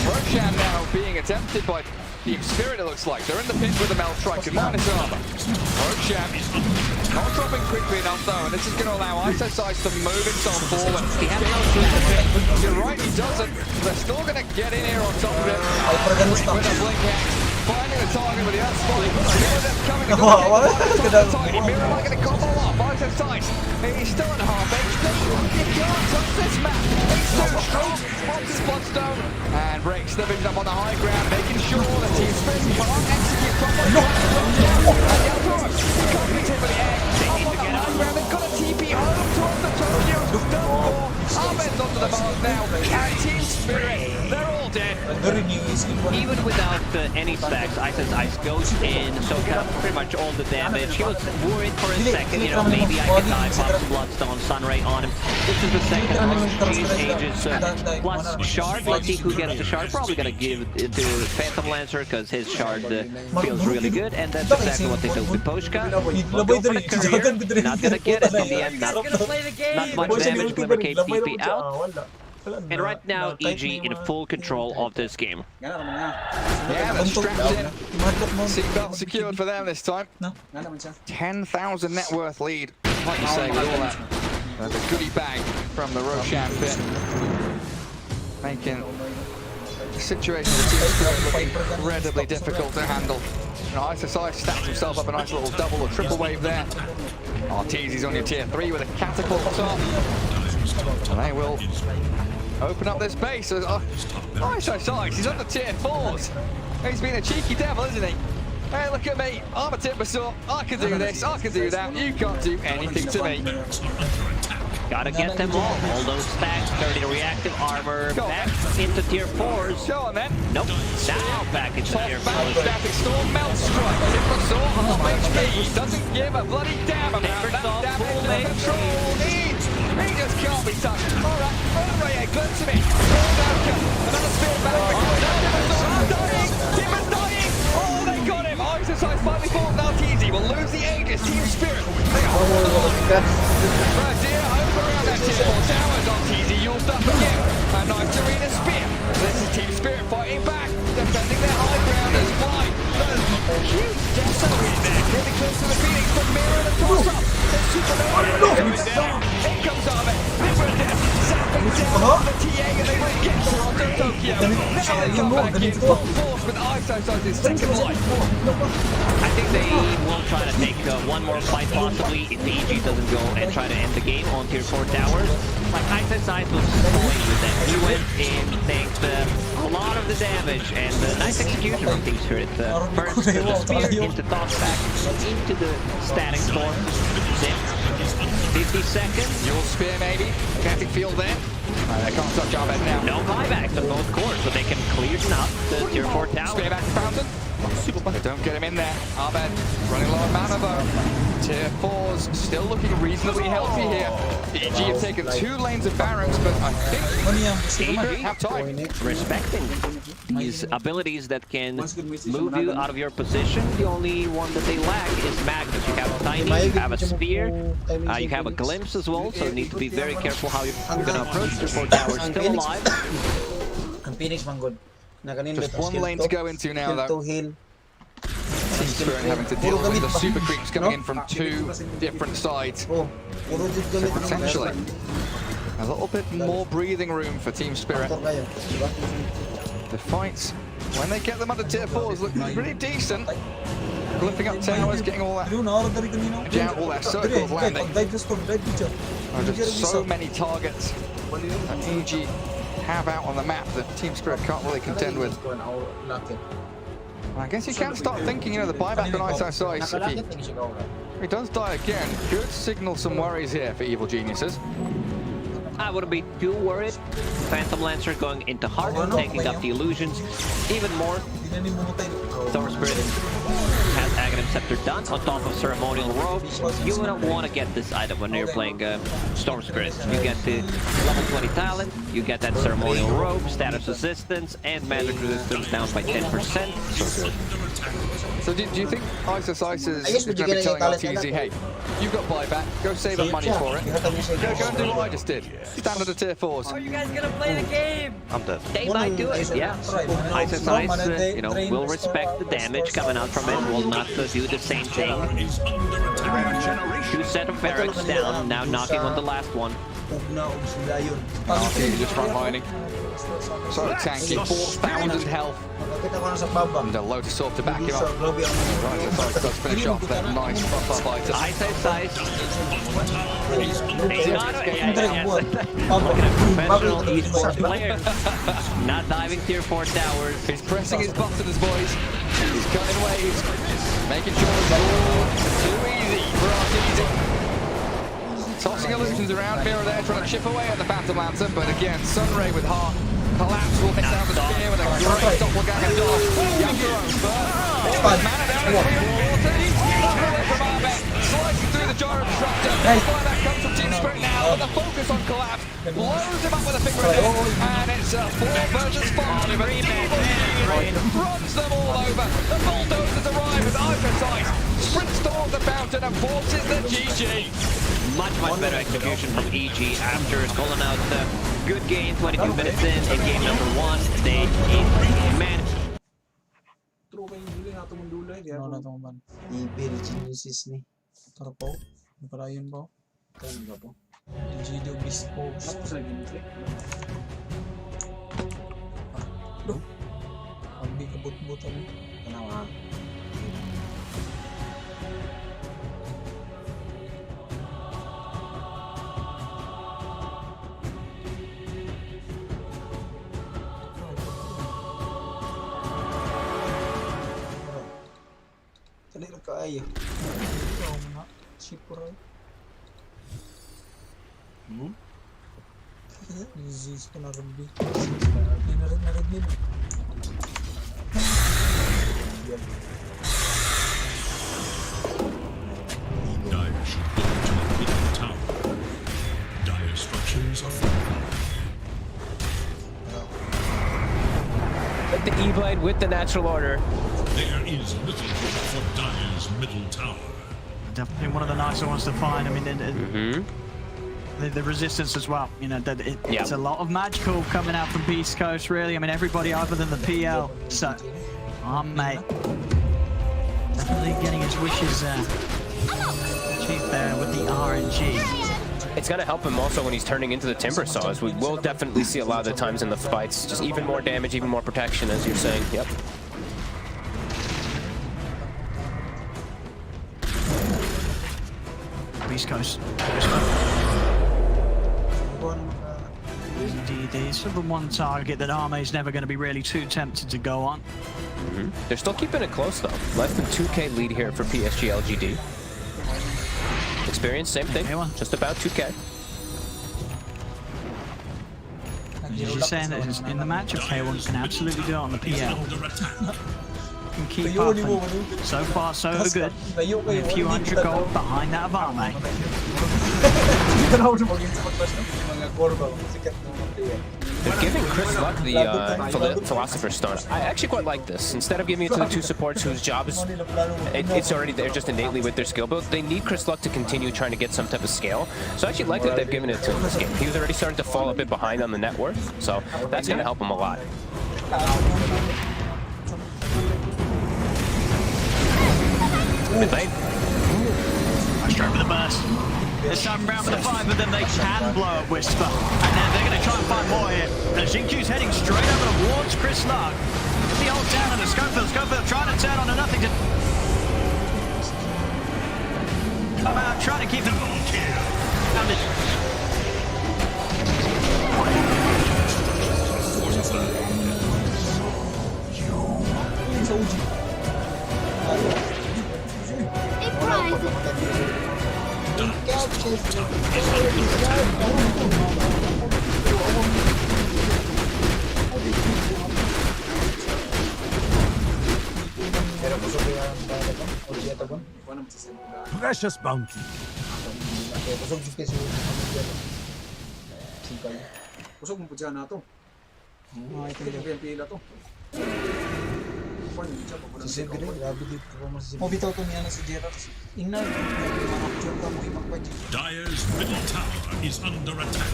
S6: Roshan now being attempted by Team Spirit, it looks like. They're in the pit with the Melstrike and minus armor. Roshan not dropping quickly enough though, and this is going to allow Isosize to move himself forward. You're right, he doesn't. They're still going to get in here on top of it. With a blink axe. Finding the target with the unspotted. Coming tiny mirror like a couple off. Isosize. He's still at half HP. You can't touch this map. He's too strong. Spots his bloodstone and breaks the vision up on the high ground, making sure that Team Spirit can't execute properly. And the Alcor can't hit with the egg. Up on the high ground, they've got a TP home towards the Tokyo. Ahmed's onto the bars now. And Team Spirit, they're all dead.
S7: Even without any stacks, Isosize goes in, so cut pretty much all the damage. He was worried for a second, you know, maybe I can die, pop some Bloodstone, Sunray on him. This is the second one. Aegis plus Shard. Let's see who gets the Shard. Probably gonna give it to Phantom Lancer because his Shard feels really good, and that's exactly what they do with Poshka. We'll go for the Courier. Not gonna get it in the end. Not much damage. Glimmer Cape TP out. And right now, EG in full control of this game.
S6: Yeah, they're strapped in. Seatbelt secured for them this time. 10,000 net worth lead. Like you say, with all that. The goodie bag from the Roshan pit. Making the situation of the Team Spirit look incredibly difficult to handle. Isosize stacks himself up a nice little double or triple wave there. Arteezy's on your tier 3 with a catapult top. And they will open up this base. Isosize, he's on the tier 4s. He's been a cheeky devil, isn't he? Hey, look at me. I'm a Timbersaw. I can do this. I can do that. You can't do anything to me.
S7: Gotta get them all those stacks, 30 reactive armor, back into tier 4s.
S6: Go on then.
S7: Nope, now back into tier 4s.
S6: Static Storm, Melstrike, Timbersaw, half HP, doesn't give a bloody damn about that damage control. He just can't be touched. Alright, Ray glimpse of it. Another spear back. I'm dying. Timber's dying. Oh, they got him. Isosize finally falls. Now Arteezy will lose the Aegis. Team Spirit. They hold on. Right here, over around that tier 4 towers. Arteezy used up again. A nice arena spear. This is Team Spirit fighting back. Defending their high grounders. Fly. Huge death in there. Getting close to the Phoenix, but mirror the toss up. Supernova. In comes Ahmed. Different death. Zapping down the TA and they will get Toronto, Tokyo. Now they come back in full force with Isosize's second life.
S7: I think they will try to take one more fight possibly if EG doesn't go and try to end the game on tier 4 towers. Like Isosize was playing with them. He went in, tanked a lot of of the damage, and nice execution from Team Spirit. First the spear into toss back into the static storm. Zip. 50 seconds.
S6: Your spear maybe. Kinetic field there. They can't touch Arbed now.
S7: No buybacks on both cores, so they can clear enough the tier 4 tower.
S6: Spear back to Fountain. They don't get him in there. Arbed running low on mana though. Tier 4's still looking reasonably healthy here. EG have taken 2 lanes of Barons, but I think they have time.
S7: Respecting these abilities that can move you out of your position. The only one that they lack is Magnus. You have Tiny, you have a Spear, you have a Glimpse as well, so you need to be very careful how you're going to approach the 4 towers. Still alive.
S6: Just 1 lane to go into now though. Team Spirit having to deal with the super creeps coming in from 2 different sides. So potentially a little bit more breathing room for Team Spirit. The fights, when they get them under tier 4s, look pretty decent. Flipping up towers, getting all that down, all their circles landing. Just so many targets that EG have out on the map that Team Spirit can't really contend with. I guess you can start thinking, you know, the buyback on Ice, if he does die again, could signal some worries here for Evil Geniuses.
S7: I wouldn't be too worried. Phantom Lancer going into Heart, taking up the illusions even more. Storm Spirit has Aghanim Scepter done on top of Ceremonial Robe. You don't want to get this item when you're playing Storm Spirit. You get the level 20 talent, you get that Ceremonial Robe, status resistance, and magic resistance down by 10%. So good.
S6: So do you think Isis is going to be telling RTZ, hey, you've got buyback, go save up money for it. Go and do what I just did. Stand at the tier 4s.
S11: Are you guys gonna play the game?
S7: I'm dead. They might do it, yeah. Isis, you know, will respect the damage coming out from it, will not do the same thing. 2 set of barracks down, now knocking on the last one.
S6: RTZ just front lining. So tanky, 4,000 health. And a load of sword to back him up. Right, so does finish off that nice buff up item.
S7: Ice. Look at a professional esports player. Not diving tier 4 towers.
S6: He's pressing his buttons, boys. He's cutting waves. Making sure it's all too easy for RTZ. Tossing illusions around, Mirror there trying to chip away at the Phantom Lancer, but again, Sunray with Heart. Collapse will miss out the spear with a great doppelganger dodge. Yakuro's burn. Mana down from Arbed. Slicing through the Gyro Disruptor. That comes from Team Spirit now with a focus on Collapse. Blows him up with a finger in it. And it's a 4 versus 5. Runs them all over. The bulldozers arrive with Ice. Sprints towards the fountain and forces the GG.
S7: Much better execution from EG after calling out the good game. 22 minutes in game number 1. They managed.
S4: Evil Geniuses nih. Terpau, berayon po. Enggak po. Digido Bispo. Aduh. Ambil kebut-butan. Kenapa? Tadi kaya. Sipur. Disease kena lebih. Narik ni.
S9: Dire should build to the middle tower. Dire structures are
S8: With the E-Blade, with the natural order.
S9: There is little hope for Dire's middle tower.
S5: Definitely one of the nicer ones to find. I mean, the resistance as well. You know, that it's a lot of magical coming out from Beast Coast. Really, I mean, everybody other than the PL. So, mate, definitely getting his wishes achieved there with the RNG.
S8: It's going to help him also when he's turning into the Timber Saws. We will definitely see a lot of the times in the fights. Just even more damage, even more protection, as you're saying. Yep.
S5: Beast Coast. Indeed, it's sort of the one target that Arme's never going to be really too tempted to go on.
S8: They're still keeping it close though. Less than 2K lead here for PSG LGD. Experience, same thing. Just about 2K.
S5: You're saying that in the matchup, K1 can absolutely do it on the PL. Can keep up, and so far so good. A few hundred gold behind that of Arme.
S8: They're giving Chris Luck the Philosopher's Stone. I actually quite like this. Instead of giving it to the two supports whose job is, it's already there just innately with their skill build, they need Chris Luck to continue trying to get some type of scale. So I actually like that they've given it to him this game. He was already starting to fall a bit behind on the net worth, so that's going to help him a lot. Mid lane.
S5: Nice try for the burst. This time around with the 5 of them, they can blow up Whisper. And now they're going to try and find more here. And Xinqiu's heading straight over towards Chris Luck. The old down on the Schofield. Schofield trying to turn on a nothing to come out, trying to keep him.
S9: Precious bounty.
S4: Busog mo po dyan na ito. Pila to. Mobitaw to niya na si Gerard. Ina, ma-capture ka mo imagpagin.
S9: Dire's middle tower is under attack.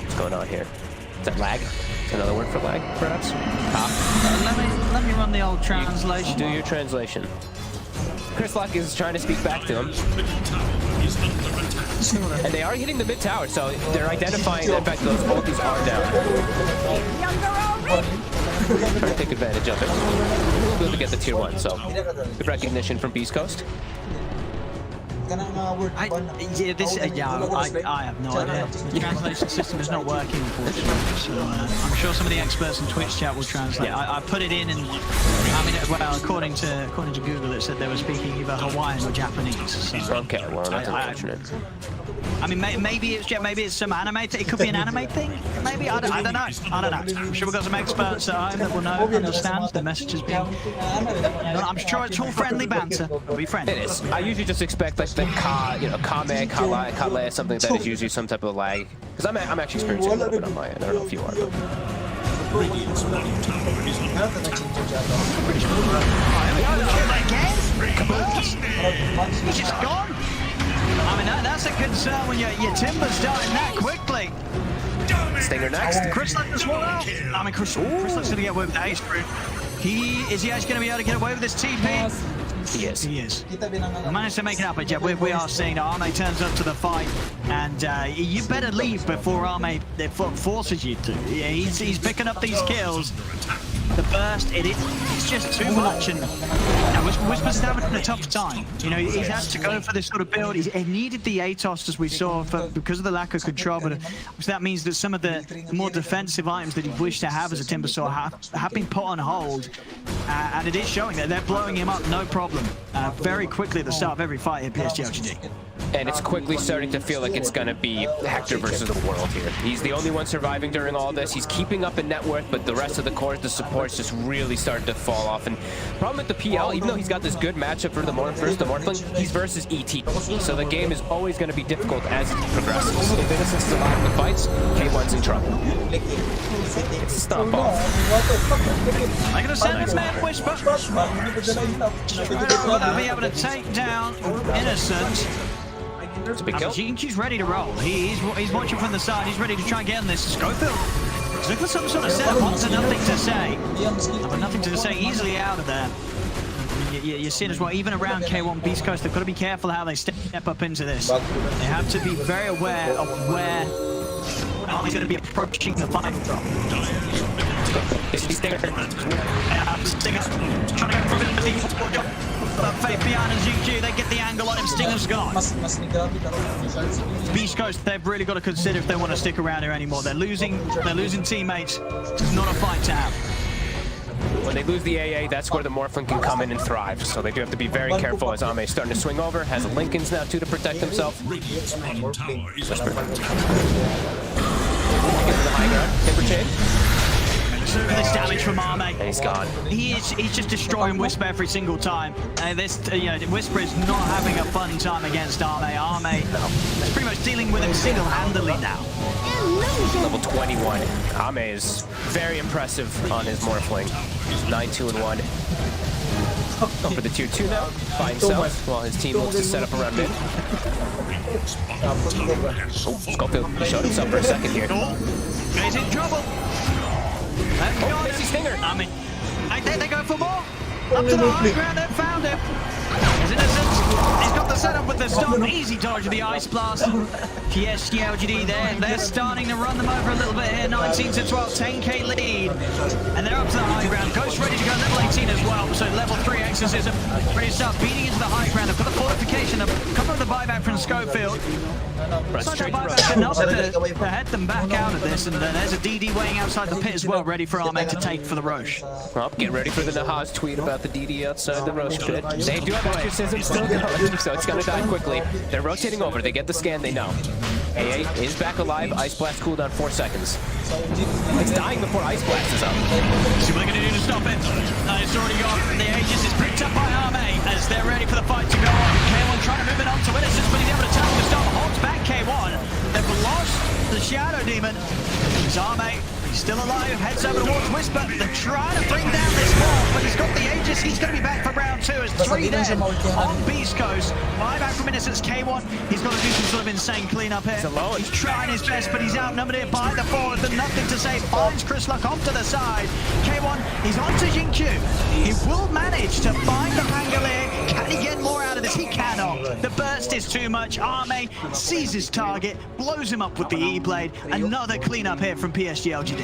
S8: What's going on here? Is that lag? Another word for lag, perhaps?
S5: Let me run the old translation.
S8: Do your translation. Chris Luck is trying to speak back to him. And they are hitting the mid tower, so they're identifying the fact that those ultis are down. Trying to take advantage of it. We'll be able to get the tier 1, so good recognition from Beast Coast.
S5: I have no idea. The translation system is not working, unfortunately. So I'm sure some of the experts in Twitch chat will translate. I put it in, and I mean, well, according to Google, it said they were speaking either Hawaiian or Japanese. So,
S8: okay, well, that's unfortunate.
S5: I mean, maybe it's some anime thing. It could be an anime thing. Maybe I don't know. I'm sure we've got some experts at home that will know, understand the messages being. I'm sure it's all friendly banter. It'll be friendly.
S8: It is. I usually just expect like the Kame, Kale, something that is usually some type of lag. Because I'm actually experiencing a little bit on my end. I don't know if you are.
S5: He's just gone. I mean, that's a concern when your timber's dying that quickly.
S8: Stinger next.
S5: Chris Luck as well. I mean, Chris Luck's going to get away with the ace fruit. Is he actually going to be able to get away with this TP?
S8: He is.
S5: He is. He managed to make it up, but yeah, we are seeing that Arme turns up to the fight, and you better leave before Arme forces you to. Yeah, he's picking up these kills. The burst, it's just too much, and Whisper's having a tough time. You know, he has to go for this sort of build. He needed the ATOS, as we saw, because of the lack of control, but that means that some of the more defensive items that he wished to have as a Timbersaw have been put on hold, and it is showing that they're blowing him up, no problem, very quickly at the start of every fight at PSG LGD.
S8: And it's quickly starting to feel like it's going to be Hector versus the world here. He's the only one surviving during all this. He's keeping up in net worth, but the rest of the cores, the supports, just really starting to fall off. And problem with the PL, even though he's got this good matchup for the Morphling, he's versus ET. So the game is always going to be difficult as it progresses. If Innocence is alive in the fights, K1's in trouble. It's a stomp off.
S5: I'm going to send this man Whisper. They'll be able to take down Innocence.
S8: It's a big kill.
S5: Xinqiu's ready to roll. He's watching from the side. He's ready to try and get on this. Schofield. He's looking for some sort of setup. Wants nothing to say. Nothing to say. Easily out of there. You're seeing as well, even around K1 Beast Coast, they've got to be careful how they step up into this. They have to be very aware of where Arme's going to be approaching the fight from. But Faith behind and ZQ, they get the angle on him. Stinger's gone.
S4: Mas ni grabe karon.
S5: Beast Coast, they've really got to consider if they want to stick around here anymore. They're losing teammates. It's not a fight to have.
S8: When they lose the AA, that's where the Morphling can come in and thrive. So they do have to be very careful as Ame is starting to swing over. Has Lincolns now too to protect himself.
S9: Radiant's bottom tower is
S8: Whisper.
S9: under attack.
S8: Get to the high ground. Timber chain.
S5: Look at this damage from Ame.
S8: And he's gone.
S5: He's just destroying Whisper every single time. Whisper is not having a fun time against Ame. Ame is pretty much dealing with him single-handedly now.
S8: Level 21. Ame is very impressive on his Morphling. 9-2-1. Going for the tier 2 now by himself while his team looks to set up around mid. Schofield showed himself for a second here.
S5: He's in trouble.
S8: Oh, Missy Stinger.
S5: I mean, I think they go for more. Up to the high ground, they've found him. He's innocent. He's got the setup with the stop. Easy dodge of the Ice Blast. PSG LGD, they're starting to run them over a little bit here. 19 to 12, 10k lead. And they're up to the high ground. Ghost ready to go level 18 as well. So level 3 Exorcism. Ready to start beating into the high ground. They've got the fortification. A couple of the buyback from Schofield. Buyback enough to head them back out of this. And there's a DD waiting outside the pit as well, ready for Arme to take for the Roche.
S8: Well, get ready for the Nahaz tweet about the DD outside the Roche pit. They do have exorcism still going, so it's gonna die quickly. They're rotating over. They get the scan. They know. AA is back alive. Ice Blast cooldown 4 seconds. It's dying before Ice Blast is up.
S5: See what they're going to do to stop it. It's already gone. The Aegis is picked up by Arme as they're ready for the fight to go on. K1 trying to move it on to Innocence, but he's able to tap the stop. Holds back K1. They've lost the Shadow Demon. It's Arme. He's still alive. Heads over towards Whisper. They're trying to bring down this wall, but he's got the Aegis. He's going to be back for round 2 as 3 dead on Beast Coast. Buyback from Innocence K1. He's got to do some sort of insane cleanup here.
S8: He's alone.
S5: He's trying his best, but he's outnumbered here by the 4. There's nothing to say. Finds Chris Luck off to the side. K1, he's on to Jinkyu. He will manage to find the Pangolier. Can he get more out of this? He cannot. The burst is too much. Arme sees his target, blows him up with the E-Blade. Another cleanup here from PSG LGD.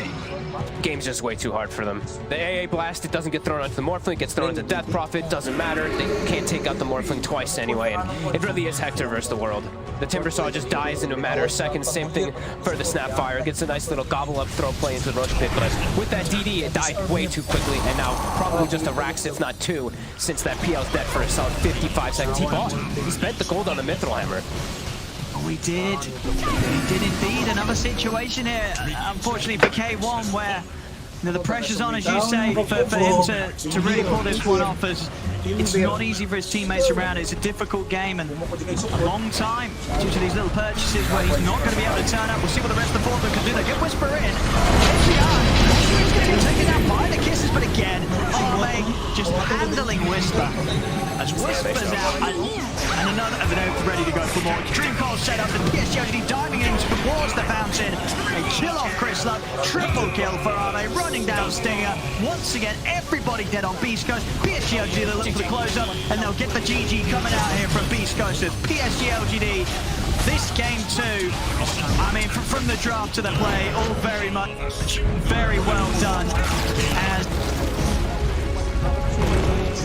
S8: Game's just way too hard for them. The AA blast, it doesn't get thrown onto the Morphling, gets thrown into Death Prophet, doesn't matter. They can't take out the Morphling twice anyway, and it really is Hector versus the world. The Timbersaw just dies in a matter of seconds. Same thing for the Snapfire. Gets a nice little gobble up throw play into the Roach Pit, but with that DD, it died way too quickly, and now probably just a Rax, if not 2, since that PL's dead for a solid 55 seconds. He bought. He spent the gold on a Mithril Hammer.
S5: Oh, he did. He did indeed. Another situation here, unfortunately for K1, where the pressure's on, as you say, for him to really pull this one off. As it's not easy for his teammates around. It's a difficult game and a long time due to these little purchases where he's not going to be able to turn up. We'll see what the rest of the Fortnite can do. They get Whisper in. He's going to get taken out by the kisses, but again, Arme just handling Whisper. As Whisper's out, and another ready to go for more. Dream Call set up, and PSG actually diving in towards the fountain. They kill off Chris Luck. Triple kill for Arme, running down Stinger. Once again, everybody dead on Beast Coast. PSG LGD, they'll look for the close-up, and they'll get the GG coming out here from Beast Coast. As PSG LGD, this game too, I mean, from the draft to the play, all very well done. As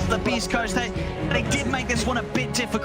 S5: the Beast Coast, they did make this one a bit difficult.